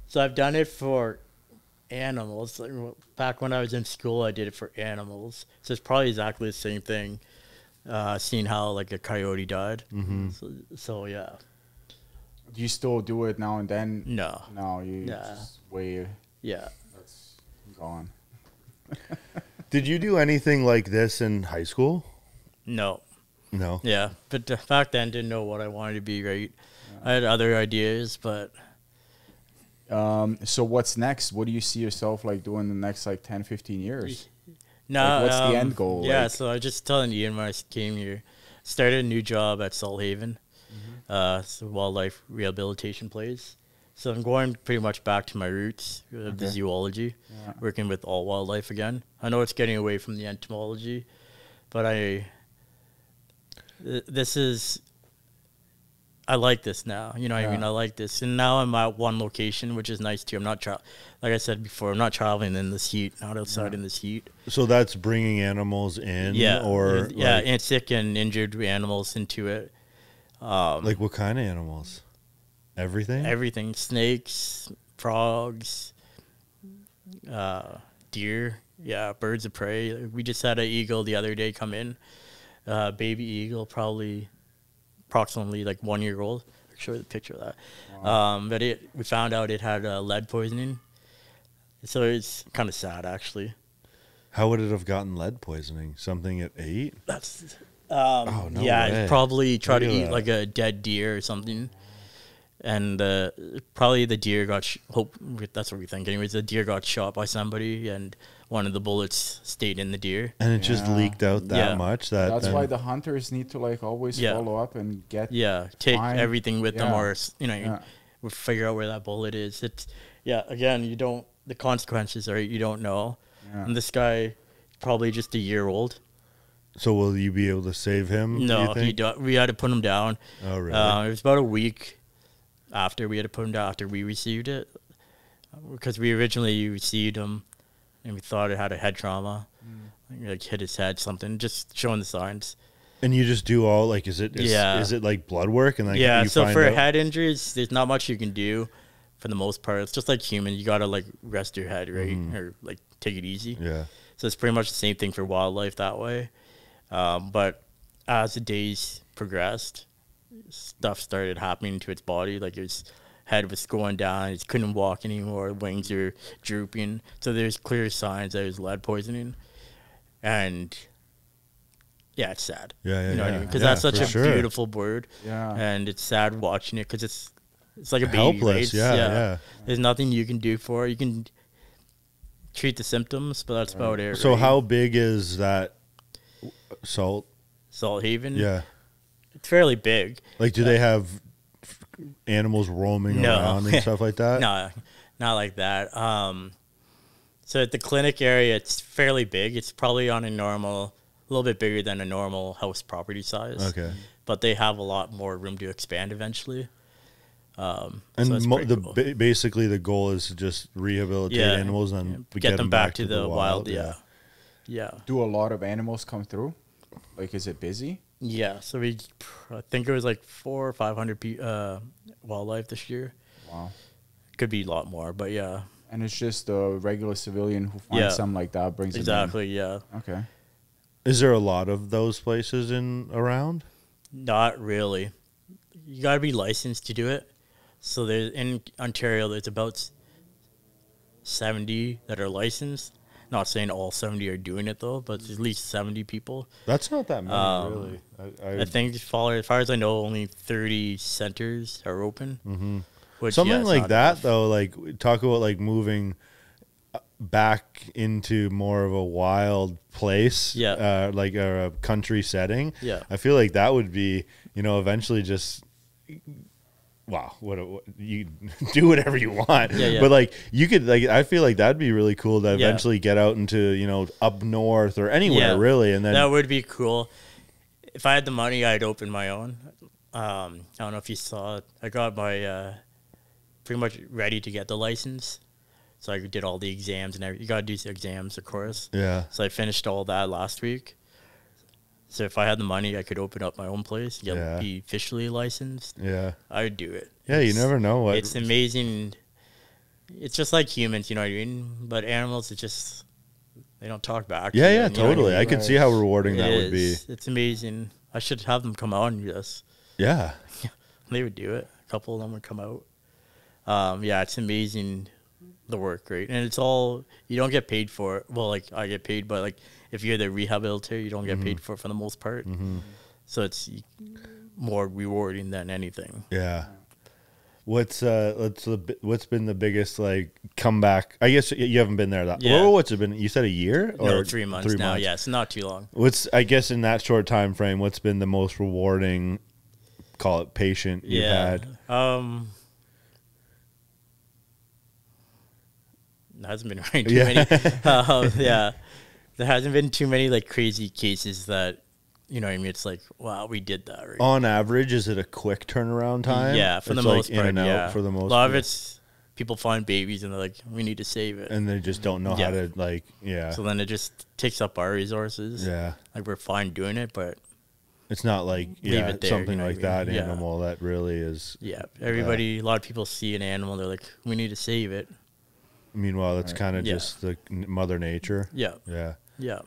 So I've done it for animals. Like, back when I was in school, I did it for animals. So it's probably exactly the same thing. Seeing how like a coyote died. Mm-hmm. So yeah. Do you still do it now and then? No. No, you Nah. just way Yeah. that's gone. Did you do anything like this in high school? No. No. Yeah. But back then, didn't know what I wanted to be. Right. I had other ideas, but So what's next? What do you see yourself like doing the next like 10, 15 years? no. Like, what's the end goal, Yeah. like? So I was just telling Ian when I came here, started a new job at Salthaven. It's a wildlife rehabilitation place. So I'm going pretty much back to my roots of the Okay. zoology, Yeah. working with all wildlife again. I know it's getting away from the entomology, but this is, I like this now. You know what I mean? Yeah. I like this. And now I'm at one location, which is nice too. I'm not, like I said before, I'm not traveling in this heat, not outside in this heat. So that's bringing animals in, or yeah, like, and sick and injured animals into it. like what kind of animals? Everything. Everything: snakes, frogs, deer, yeah, birds of prey. We just had an eagle the other day come in, baby eagle, probably approximately like 1 year old. I'll show you the picture of that. But we found out it had lead poisoning, so it's kind of sad actually. How would it have gotten lead poisoning? Something it ate? That's Oh, no yeah, way. it probably tried to Look at eat that. like a dead deer or something. And probably the deer got that's what we think. Anyways, the deer got shot by somebody, and one of the bullets stayed in the deer. And it just Yeah. leaked out that Yeah. much that That's then- why the hunters need to like always Yeah. follow up and get Yeah, take Fine. everything with them, Yeah. or Yeah. we figure out where that bullet is. It's again, you don't. The consequences are you don't know. Yeah. And this guy, probably just a year old. So will you be able to save him? do No, you think? we had to put him down. Oh really? It was about a week after we had to put him down after we received it, because we originally received him and we thought it had a head trauma, like hit his head, something, just showing the signs. And you just do all like is it like blood work and like Yeah, you so find for out? head injuries, there's not much you can do for the most part. It's just like human, you gotta like rest your head, right, or like take it easy. Yeah. So it's pretty much the same thing for wildlife that way. But as the days progressed, stuff started happening to its body. Like his head was going down, he couldn't walk anymore, wings are drooping. So there's clear signs that it was lead poisoning. And yeah, it's sad. Yeah, you know what I mean? Because yeah, that's such for a sure. beautiful bird. Yeah. And it's sad watching it because it's like a baby. Helpless, right? It's- yeah. There's nothing you can do for it. You can treat the symptoms, but that's about it. So right? how big is that salt? Salthaven? Yeah. It's fairly big. Like do they have animals roaming No. around and stuff like that? No, not like that. So at the clinic area, it's fairly big. It's probably on a little bit bigger than a normal house property size. Okay. But they have a lot more room to expand eventually. And that's pretty cool. basically the goal is to just rehabilitate Yeah. animals and Get them back to the wild. Yeah. Yeah. Do a lot of animals come through? Like, is it busy? Yeah. So I think it was like 400 or 500 wildlife this year. Wow. Could be a lot more, but yeah. And it's just a regular civilian who finds Yeah. something like that, brings it Exactly. Yeah. in. Okay. Is there a lot of those places in around? Not really. You got to be licensed to do it. So there's in Ontario, there's about 70 that are licensed. Not saying all 70 are doing it though, but there's at least 70 people. That's not that many, really. I think as far as I know, only 30 centers are open. Mm-hmm. Which, Something it's like not that, enough. though, like talk about like moving back into more of a wild place, like a country setting. Yeah. I feel like that would be, eventually just. Wow, what you do whatever you want, but like you could I feel like that'd be really cool to eventually get out into up north or anywhere really, and then that would be cool. If I had the money, I'd open my own. I don't know if you saw it. I got my pretty much ready to get the license, so I did all the exams and everything. You gotta do the exams, of course. Yeah. So I finished all that last week. So if I had the money, I could open up my own place, be officially licensed. Yeah. I would do it. Yeah, you never know what. It's amazing. It's just like humans, you know what I mean? But animals, they don't talk back. Yeah, to yeah, you, you know what I totally. mean? I could see how rewarding that would be. It's amazing. I should have them come out and do this. Yeah. They would do it. A couple of them would come out. Yeah, it's amazing, the work, right? And it's all, you don't get paid for it. Well, like, I get paid, but, like, if you're the rehabilitator, you don't get paid for it for the most part. Mm-hmm. So it's more rewarding than anything. Yeah. What's been the biggest like comeback? I guess you haven't been there that. Yeah. Well, what's it been? You said a year or No, 3 months now. Yeah, it's not too long. What's I guess in that short time frame? What's been the most rewarding? Call it patient you've had. There hasn't been really too many. Yeah, there hasn't been too many like crazy cases that, you know what I mean? It's like, wow, we did that. Right? On average, is it a quick turnaround time? Yeah, for the It's, like, most in part. and out Yeah, for the most. A lot of part. it's people find babies and they're like, we need to save it, and they just don't know how to like. Yeah. So then it just takes up our resources. Yeah. Like we're fine doing it, but It's not like Leave it there, something you know like what I that mean? Yeah. animal that really is. yeah, everybody. A lot of people see an animal, they're like, we need to save it. Meanwhile, it's kind of Yeah. just the Mother Nature. Yeah, Yeah. yeah.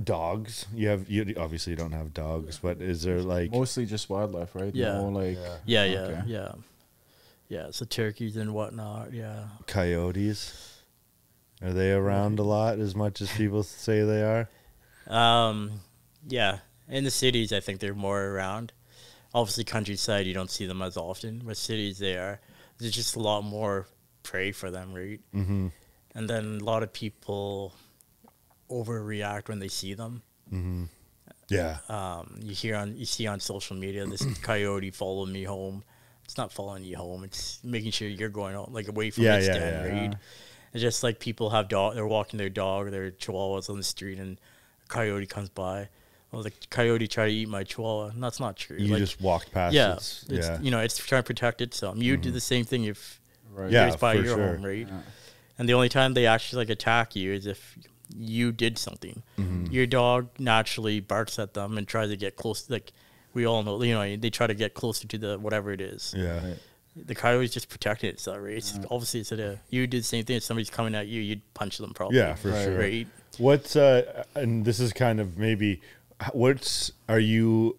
Dogs. You obviously you don't have dogs, but is there like Mostly just wildlife, right? Yeah. No, like Yeah, Okay. yeah. So turkeys and whatnot. Yeah. coyotes? Are they around a lot as much as people say they are? Yeah. In the cities, I think they're more around. Obviously, countryside, you don't see them as often. But cities, they are. There's just a lot more prey for them, right? Mm-hmm. And then a lot of people overreact when they see them. Mm-hmm. Yeah. You see on social media, this coyote followed me home. It's not following you home. It's making sure you're going out, like away from its den, right? Yeah. It's just like people have they're walking their dog, their chihuahuas on the street, and a coyote comes by. Well, the coyote tried to eat my chihuahua. And that's not true. You Like, just walked past. yeah, It's, it's, yeah. you know, it's trying to protect itself. You do the same thing if Right. Yeah, it's by for your sure. home, right? Yeah. And the only time they actually like attack you is if you did something. Your dog naturally barks at them and tries to get close. Like we all know, you know, they try to get closer to the whatever it is. Yeah. Right. The coyote's just protecting itself, right? It's, obviously, it's you do the same thing. If somebody's coming at you, you'd punch them probably. Yeah, for Right, sure. Right? What's and this is kind of maybe are you,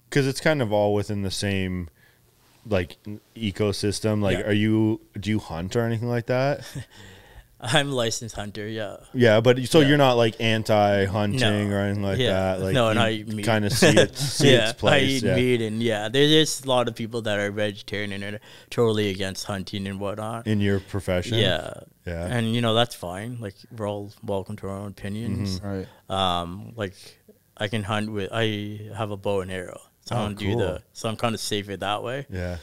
because it's kind of all within the same like ecosystem. Like, Yeah. do you hunt or anything like that? I'm a licensed hunter, yeah. Yeah, but so Yeah. you're not like anti-hunting No. or anything like Yeah. that. Like, No, and you I eat meat. kind of see its place. I eat yeah. meat, and there's a lot of people that are vegetarian and are totally against hunting and whatnot. In your profession. Yeah. Yeah. And, you know, that's fine. Like, we're all welcome to our own opinions. Right. Like, I can hunt I have a bow and arrow. So Oh, I don't do cool. so I'm kind of safer that way. Yeah.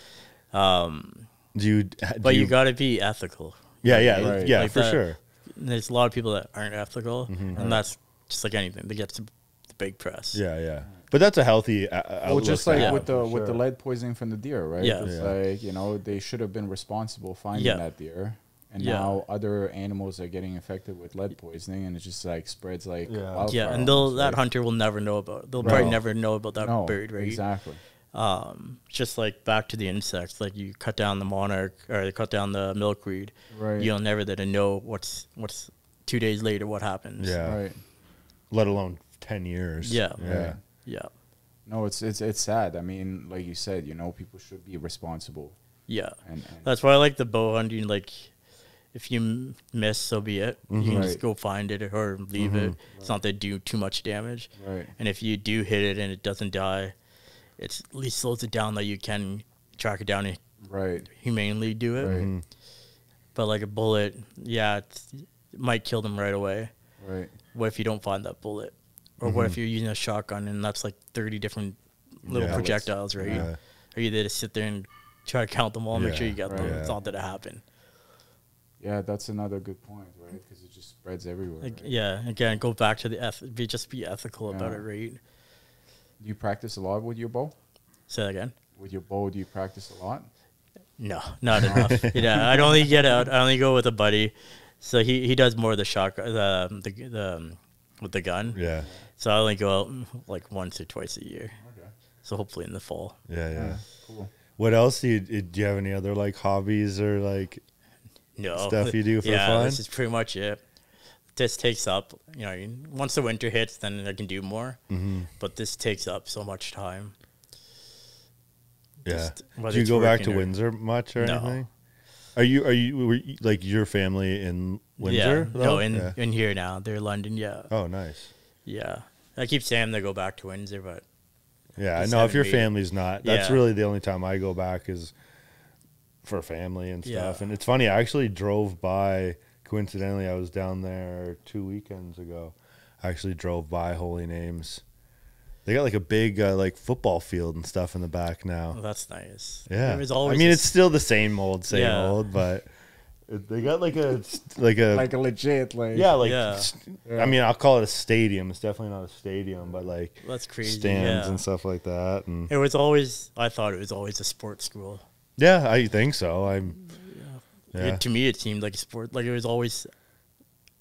Um, Do you got to be ethical. Yeah, yeah, Right. yeah, Like for that. sure. There's a lot of people that aren't ethical, and that's just like anything. They get to the big press. Yeah, yeah. But that's a healthy outlook. Well, just like to have, with the for with the sure. lead poisoning from the deer, right? Yeah. It's Yeah. like, you know, they should have been responsible finding Yeah. that deer. And Yeah. now other animals are getting infected with lead poisoning, and it just like spreads like Yeah. wildfire. Yeah, and almost, that right? hunter will never know about it. They'll Right. probably never know about that No, bird, right? exactly. Just like back to the insects, like you cut down the monarch or you cut down the milkweed, Right. you'll never know what's 2 days later what happens. Yeah. Right. Let alone 10 years. Yeah. Yeah. Yeah. No, it's sad. I mean, like you said, you know, people should be responsible. Yeah. And That's why I like the bow hunting. Like, if you miss, so be it. You can just Right. go find it or leave it. It's not to do too much damage. right. And if you do hit it and it doesn't die, it's at least slows it down that you can track it down and Right. humanely do it. Right. But like a bullet, yeah, it might kill them right away. Right. What if you don't find that bullet? Or what if you're using a shotgun and that's like 30 different little Yeah. projectiles, right? Yeah. Are you there to sit there and try to count them all, make Yeah. sure you get them? Right. It's not that it happen. Yeah, that's another good point, right? Because it just spreads everywhere. Like, Right? yeah, again, go back to the just be ethical about Yeah. it, right? Do you practice a lot with your bow? Say that again. With your bow, do you practice a lot? No, not enough. Yeah, I'd only get out. I only go with a buddy, so he does more of the shotgun, with the gun. Yeah. So I only go out like once or twice a year. Okay. So hopefully in the fall. Yeah. Yeah. Cool. What else do you have any other like hobbies or like No stuff you do for yeah, fun? this is pretty much it. This takes up, once the winter hits, then I can do more. But this takes up so much time. Yeah. Just whether Do you it's go back to working or- Windsor much or No. anything? Like your family in Windsor? Yeah, no, though? in Yeah. in here now. They're London, yeah. Oh, nice. Yeah. I keep saying to go back to Windsor, but Yeah, I Just know if haven't your made it. family's not. That's Yeah. really the only time I go back is for family and stuff. Yeah. And it's funny, I actually drove by, coincidentally, I was down there 2 weekends ago. I actually drove by Holy Names. They got like a big like football field and stuff in the back now. well, that's nice. Yeah. There was always I mean, this- it's still the same old, Yeah. but they got like a Like a legit, like yeah, like Yeah. I mean, I'll call it a stadium. It's definitely not a stadium, but like that's crazy. stands Yeah. and stuff like that. And It was always, I thought it was always a sports school. yeah, I think so. Yeah. To me, it seemed like a sport. Like it was always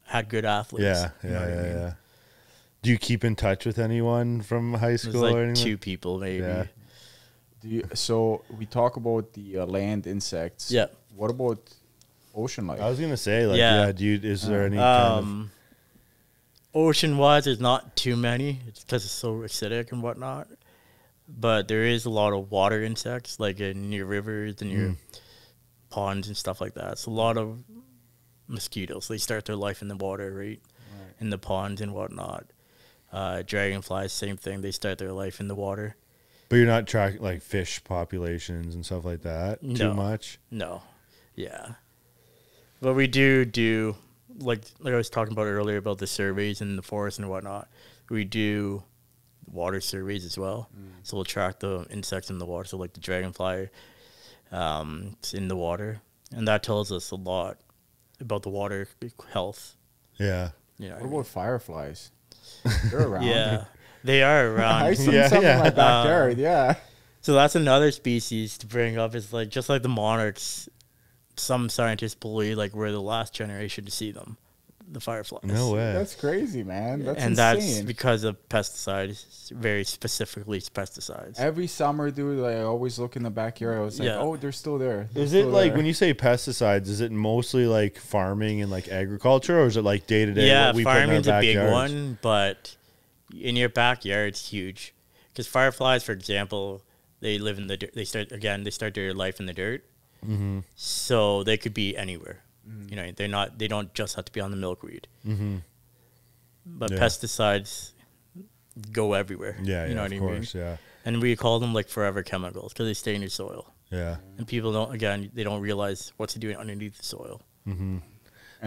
had good athletes. Yeah, you know what I mean? yeah. Do you keep in touch with anyone from high There's school or like anything? 2 people maybe. Yeah. So we talk about the land insects. Yeah. What about ocean life? I was gonna say, like, Yeah. yeah. Is there any kind Ocean wise, there's not too many. It's because it's so acidic and whatnot. But there is a lot of water insects, like in your rivers and your ponds and stuff like that. It's a lot of mosquitoes. They start their life in the water, right? In the ponds and whatnot. Dragonflies, same thing. They start their life in the water. but you're not tracking like fish populations and stuff like that too No. much. No. Yeah. But we do like I was talking about earlier about the surveys in the forest and whatnot. We do water surveys as well. So we'll track the insects in the water. So like the dragonfly, it's in the water, and that tells us a lot about the water health. Yeah. You know, What about fireflies? They're around. yeah, they are I around. see Yeah, some yeah. in my backyard. Yeah. So that's another species to bring up. Is like just like the monarchs. Some scientists believe like we're the last generation to see them, the fireflies. No way. That's crazy, man. That's and insane. that's because of pesticides, very specifically pesticides. Every summer, dude, like, I always look in the backyard. I was like, Yeah. oh, they're still there. Is it like when you say pesticides? Is it mostly like farming and like agriculture, or is it like day to day? Yeah, what we put in our farming's a big backyards? one, but in your backyard, it's huge. Because fireflies, for example, they live in the dirt. They start their life in the dirt, so they could be anywhere. You know, they don't just have to be on the milkweed. But Yeah. pesticides go everywhere. Yeah, you yeah, know of what I course, mean. yeah, And we call them like forever chemicals because they stay in your soil. yeah. And people they don't realize what's doing underneath the soil. And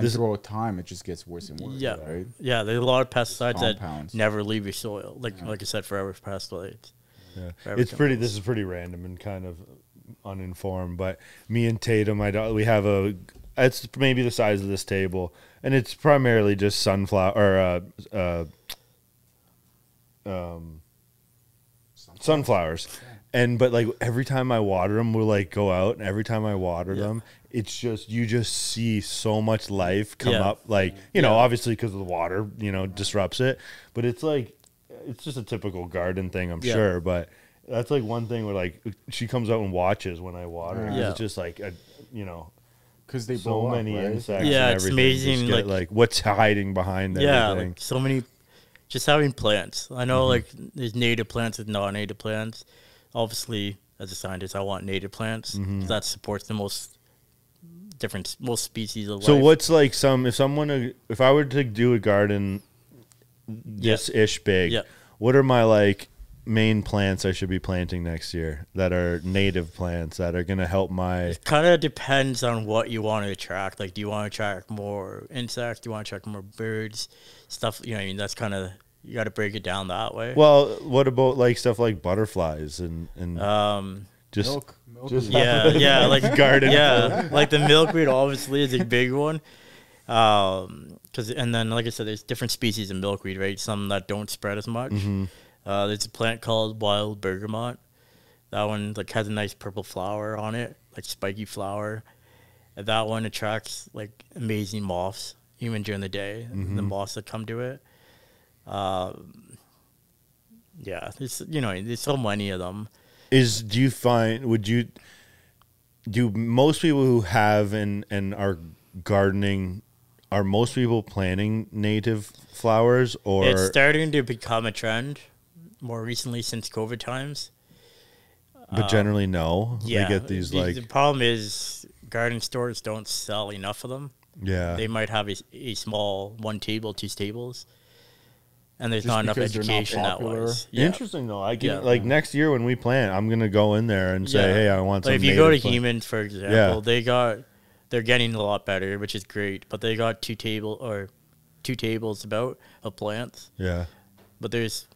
This- throughout time, it just gets worse and worse. Yeah. Right? Yeah, there's a lot of pesticides that Compounds. never leave your soil. Like I said, forever pesticides. Yeah. Forever It's pretty. chemicals. This is pretty random and kind of uninformed. But me and Tatum, we have it's maybe the size of this table, and it's primarily just sunflowers. But like every time I water them, we'll like go out, and every time I water them, it's just you just see so much life come Yeah. up. Like obviously because of the water, disrupts it. But it's like it's just a typical garden thing, I'm Yeah. sure. But that's like one thing where like she comes out and watches when I water. And Yeah. It's just like Because they so blow many up, right? insects. Yeah, and it's everything. Just amazing, get, like- what's hiding behind Yeah, everything. like so many. just having plants. I know like there's native plants and non-native plants. Obviously, as a scientist, I want native plants. That supports the most species of So life. what's like if I were to do a garden this ish big, Yeah. what are my like main plants I should be planting next year that are native plants that are gonna help my? Kind of depends on what you want to attract. Like, do you want to attract more insects? Do you want to attract more birds? Stuff, you know what I mean? That's kind of, you got to break it down that way. Well, what about like stuff like butterflies and just Milk. just yeah, like garden? Yeah, like the milkweed obviously is a big one. And then, like I said, there's different species of milkweed, right? Some that don't spread as much. There's a plant called wild bergamot. That one like has a nice purple flower on it, like spiky flower. And that one attracts like amazing moths, even during the day. The moths that come to it. Yeah, there's so many of them. Do most people who have and are gardening, are most people planting native flowers, or It's starting to become a trend more recently since COVID times. but generally no? Yeah, They get these like the problem is garden stores don't sell enough of them. yeah. They might have a small 1 table, 2 tables, and there's Just not enough because they're not education that popular. way. Yeah. Interesting though. I can Yeah. like next year when we plant, I'm gonna go in there and say, Yeah. hey, I want some. Like if you go to native plant. Humans, for example, they're getting a lot better, which is great. But they got 2 tables about of plants. Yeah. But there's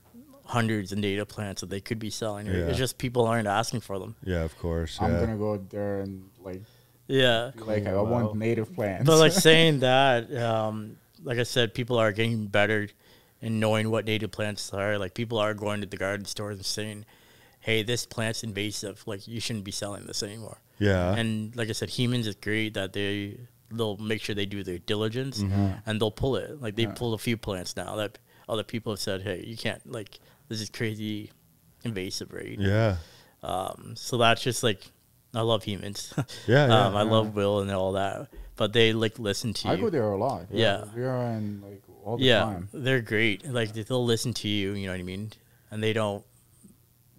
hundreds of native plants that they could be selling. Right? Yeah. It's just people aren't asking for them. Yeah, of course. I'm yeah. gonna go there and Yeah. I want native plants. But like saying that, like I said, people are getting better in knowing what native plants are. Like people are going to the garden stores and saying, hey, this plant's invasive. Like you shouldn't be selling this anymore. Yeah. And like I said, Humans is great that they'll make sure they do their diligence and they'll pull it. Like they pulled a few plants now that other people have said, hey, you can't, like, this is crazy invasive, right? Yeah. So that's just like, I love Humans. Yeah, yeah, I love Will and all that. But they like listen to you. I go there a lot. Yeah. We are in all the time. They're great. Like they'll listen to you, you know what I mean? And they don't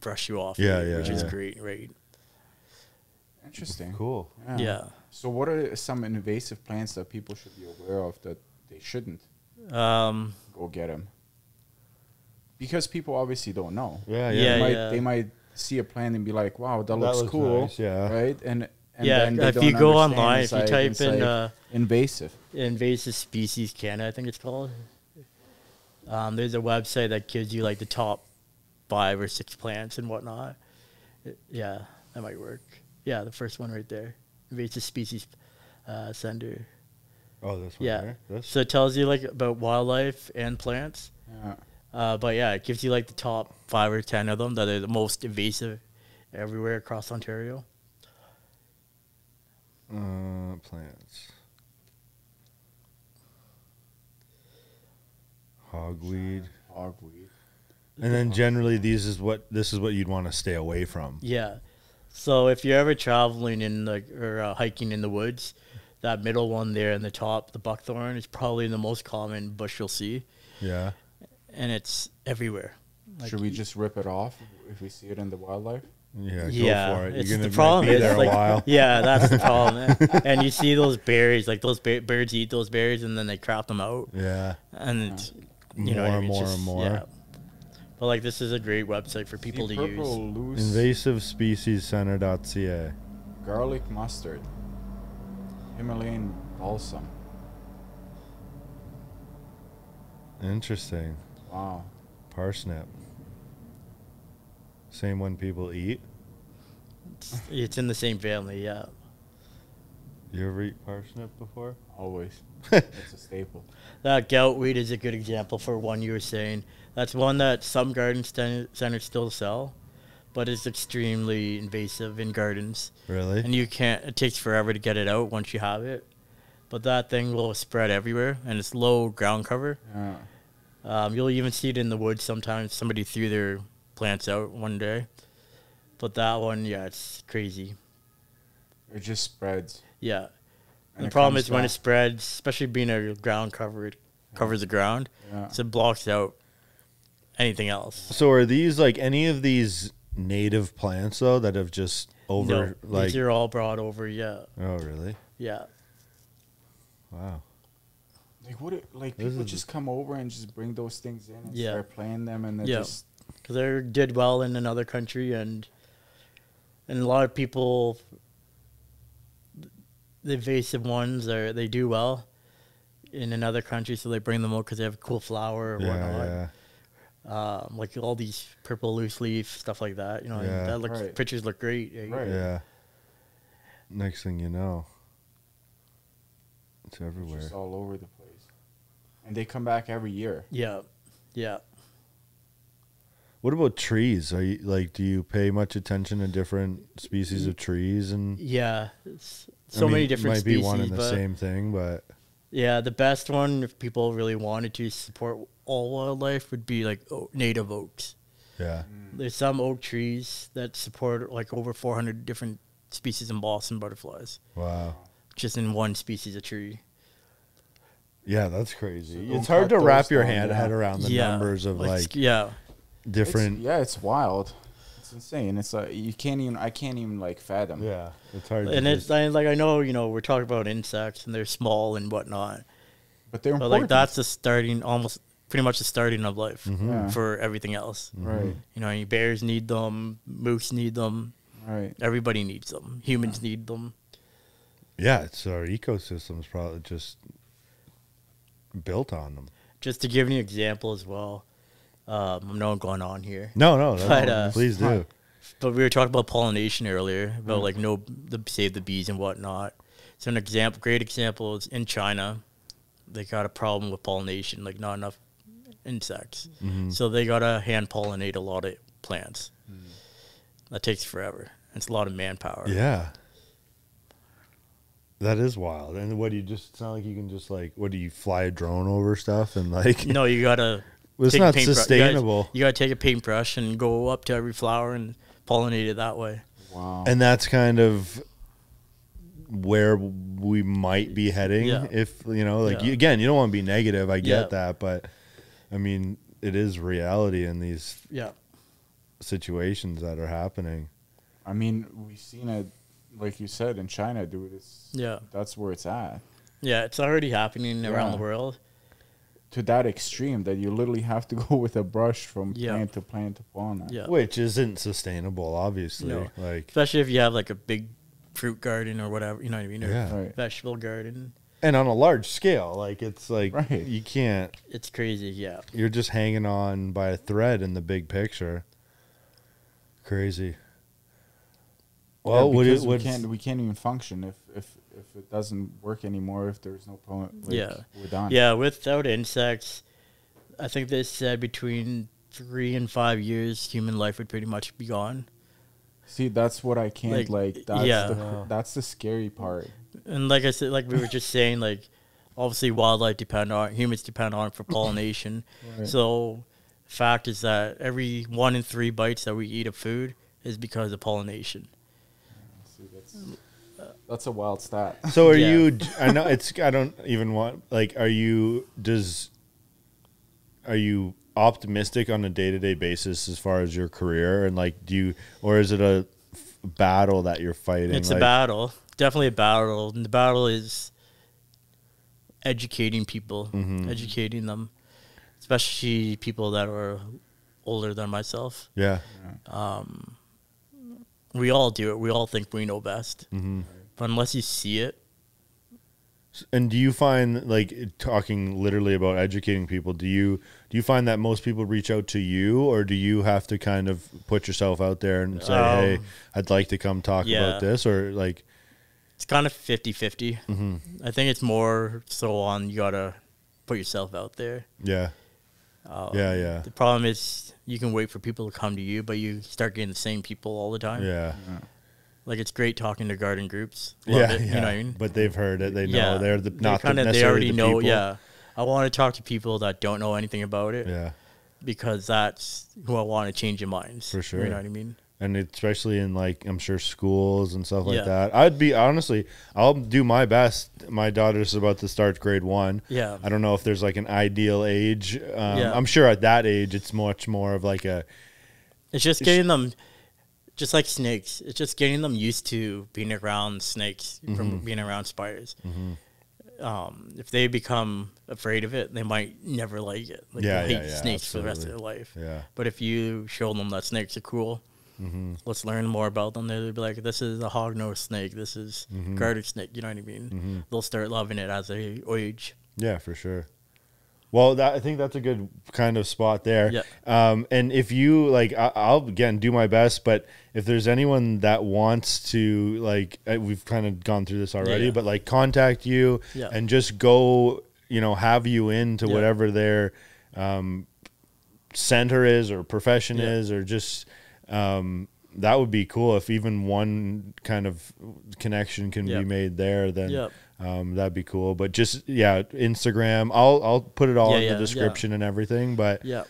brush you off. Yeah, right? yeah, Which is yeah. great, right? Interesting. Cool. Yeah. So what are some invasive plants that people should be aware of that they shouldn't go get them? Because people obviously don't know. Yeah, Yeah, yeah. They might see a plant and be like, "Wow, that looks cool." nice, yeah. Right? And Yeah, then they if don't you go understand online, it's if you like- type it's in like invasive. invasive species Canada, I think it's called. There's a website that gives you like the top 5 or 6 plants and whatnot. Yeah, that might work. Yeah, the first one right there, invasive species center. Oh, this one Yeah, there? This? so it tells you like about wildlife and plants. Yeah. But yeah, it gives you like the top 5 or 10 of them that are the most invasive everywhere across Ontario. Plants. Hogweed. Hogweed. And then generally this is what you'd want to stay away from. Yeah. So if you're ever traveling in or hiking in the woods, that middle one there in the top, the buckthorn, is probably the most common bush you'll see, Yeah. and it's everywhere. Like, Should we just rip it off if we see it in the wildlife? Yeah, yeah, go for it. it's You're the gonna problem be is there like, a while. yeah, that's the problem. And you see those berries, like those birds eat those berries and then they crop them out, Yeah. and you know, More what I and mean? It's more just- and more. Yeah. But like this is a great website for people to use. Loose Invasive species center.ca. garlic mustard, Himalayan balsam. Interesting. Wow. Parsnip. Same one people eat. It's in the same family, yeah. You ever eat parsnip before? Always. It's a staple. That goutweed is a good example for one you were saying. That's one that some garden centers still sell, but it's extremely invasive in gardens. Really? And you can't, it takes forever to get it out once you have it. But that thing will spread everywhere, and it's low ground cover. Yeah. You'll even see it in the woods sometimes. Somebody threw their plants out one day. But that one, yeah, it's crazy. It just spreads. Yeah. And The it problem comes is when it back. spreads, especially being a ground cover, it covers the ground, Yeah. so it blocks out anything else. So are these like any of these native plants though that have just over No, like? these are all brought over. Yeah, Oh really? yeah. Wow. Like what? Like This people is- just come over and just bring those things in and Yeah. start playing them, and then Yeah. just Because they did well in another country, and a lot of people, the invasive ones they do well in another country, so they bring them out because they have cool flower or whatnot. Yeah. Like all these purple loose leaf stuff like that. You know, and Yeah. that looks Right. pictures look great. Yeah. Right. Yeah. Next thing you know, it's everywhere. just all over the place, and they come back every year. Yeah, yeah. What about trees? Are you like? Do you pay much attention to different species of trees? And Yeah, it's I so mean, many different might species. be one and the but same thing, but yeah, the best one, if people really wanted to support all wildlife, would be like native oaks. yeah, There's some oak trees that support like over 400 different species of moths and butterflies, wow, just in one species of tree. yeah, that's crazy. So It's don't hard to cut wrap those your down, head yeah. around the numbers of like yeah, different. It's wild. It's insane. It's like you can't even. I can't even like fathom. Yeah, it's hard. and to it's like I know we're talking about insects and they're small and whatnot, But they're but important. like that's the starting, almost pretty much the starting of life Yeah. for everything else. Right. You know, bears need them, moose need them, Right. everybody needs them, humans need them. yeah, it's our ecosystem's probably just built on them. Just to give you an example as well, I know I'm going on here, No, But, please do. but we were talking about pollination earlier, about like save the bees and whatnot. So great example is in China, they got a problem with pollination, like not enough insects. So they got to hand pollinate a lot of plants. That takes forever. It's a lot of manpower. Yeah. That is wild. And what do you just, it's not like you can just like, what do you fly a drone over stuff and like, No, you got to. well, it's not sustainable. You got to take a paintbrush and go up to every flower and pollinate it that way. Wow. And that's kind of where we might be heading. Yeah. If, you know, like, Yeah. again, you don't want to be negative. I get Yeah. that. But I mean, it is reality in these Yeah. situations that are happening. I mean, we've seen it, like you said, in China, dude. Yeah. That's where it's at. Yeah, it's already happening around Yeah. the world. To that extreme that you literally have to go with a brush from Yeah. plant to plant to pollen. Yeah. Which isn't sustainable, obviously. No. Like, Especially if you have like a big fruit garden or whatever, you know what I mean? Or yeah. Right. vegetable garden. And on a large scale, like, it's like, Right. you can't, It's crazy, yeah. you're just hanging on by a thread in the big picture. Crazy. Well, Yeah, would because it, would, we can't even function if it doesn't work anymore. If there's no pollen, like, Yeah. we're done. Yeah, without insects, I think they said between 3 and 5 years, human life would pretty much be gone. See, that's what I can't like. That's yeah. that's the scary part. And like I said, like we were just saying, like obviously wildlife humans depend on it for pollination. Right. So fact is that every 1 in 3 bites that we eat of food is because of pollination. See, that's a wild stat. so are Yeah. you, I know it's, I don't even want, like, are you optimistic on a day-to-day basis as far as your career? And like, or is it a battle that you're fighting? It's like, a battle, definitely a battle. And the battle is educating people, educating them, especially people that are older than myself. Yeah. We all do it. We all think we know best. But unless you see it, And do you find, like, talking literally about educating people, do you find that most people reach out to you, or do you have to kind of put yourself out there and say, hey, I'd like to come talk yeah. about this, or like, it's kind of 50-50. I think it's more so on you got to put yourself out there. yeah. Yeah. The problem is you can wait for people to come to you, but you start getting the same people all the time. Yeah. Like it's great talking to garden groups. Love Yeah. it, you know what I mean? But they've heard it. They know Yeah. they're not kinda, necessarily they already the know. people. Yeah, I want to talk to people that don't know anything about it. Yeah. Because that's who I want to change your minds. For sure. You know what I mean? And especially in like, I'm sure schools and stuff like Yeah. that. I'd be honestly, I'll do my best. My daughter's about to start grade 1. Yeah. I don't know if there's like an ideal age. Yeah. I'm sure at that age, it's much more of like a, It's just getting them, just like snakes. It's just getting them used to being around snakes from being around spiders. If they become afraid of it, they might never like it. Like Yeah, they'll yeah, hate yeah, snakes for the rest of their absolutely. life. yeah. But if you show them that snakes are cool, let's learn more about them. They'll be like, this is a hognose snake. This is garter snake. You know what I mean? They'll start loving it as they age. Yeah, for sure. Well, I think that's a good kind of spot there. Yeah. And if you like, I'll again do my best. But if there's anyone that wants to, like, we've kind of gone through this already, Yeah. but like contact you Yeah. and just go, have you into Yeah. whatever their center is or profession Yeah. is, or just that would be cool if even one kind of connection can Yeah. be made there. Then. Yeah. That'd be cool, but just Instagram. I'll put it all Yeah, in yeah, the description and everything. But Yeah.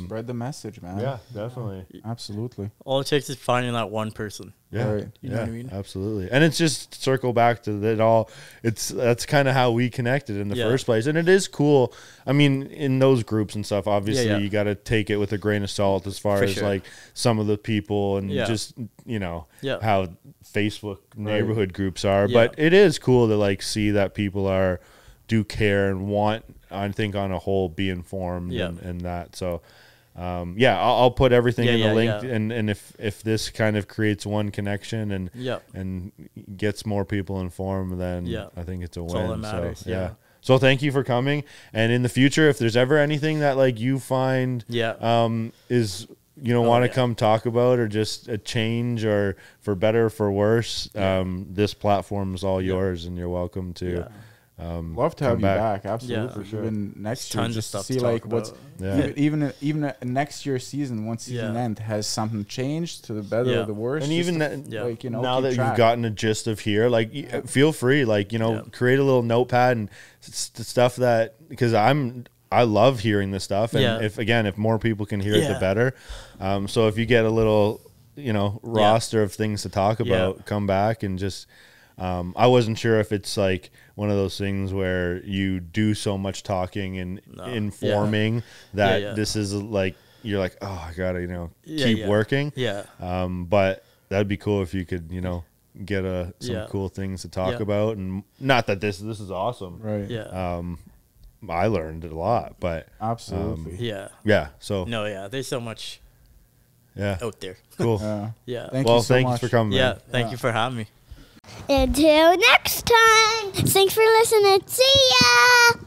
Spread the message, man. yeah, definitely. Absolutely. All it takes is finding that one person. Yeah, Right. You know yeah, what I mean? absolutely. And it's just circle back to that all. That's kind of how we connected in the Yeah. first place, and it is cool. I mean, in those groups and stuff, obviously Yeah. you got to take it with a grain of salt as far For as sure. like some of the people and Yeah. just Yeah. how Facebook neighborhood groups are. Yeah. But it is cool to like see that people do care and want. I think on a whole be informed Yeah. and that. So. I'll put everything Yeah, in the yeah, link, yeah. and if this kind of creates one connection and Yeah. and gets more people informed, then Yeah. I think it's a That's win. all that matters, So, yeah. So thank you for coming. And in the future, if there's ever anything that like you find Yeah. is want to yeah. come talk about, or just a change, or for better or for worse, this platform is all yours, and you're welcome to. Yeah. Love to come have you back. Absolutely. for sure. Even next year, Tons of just to stuff to see talk like what's about. Yeah. even next year's season, once season Yeah. end, has something changed to the better Yeah. or the worse. And just even to, that- Yeah. like Now that keep you've track. gotten a gist of here, like feel free, like Yeah. create a little notepad and stuff that, because I love hearing this stuff, and Yeah. if more people can hear it, the Yeah. better. So if you get a little roster of things to talk about, Yeah. come back and just. I wasn't sure if it's like one of those things where you do so much talking and No. informing that Yeah. this is like you're like, oh, I gotta Yeah, keep yeah. working. Yeah. But that'd be cool if you could, get some Yeah. cool things to talk Yeah. about, and not that this is awesome. Right. Yeah. I learned a lot, but Absolutely. Yeah. yeah. So No, yeah. There's so much yeah, out there. cool. Yeah. Thank Well, you so thanks much. for coming. Yeah. man. Thank you for having me. Until next time. Thanks for listening. See ya.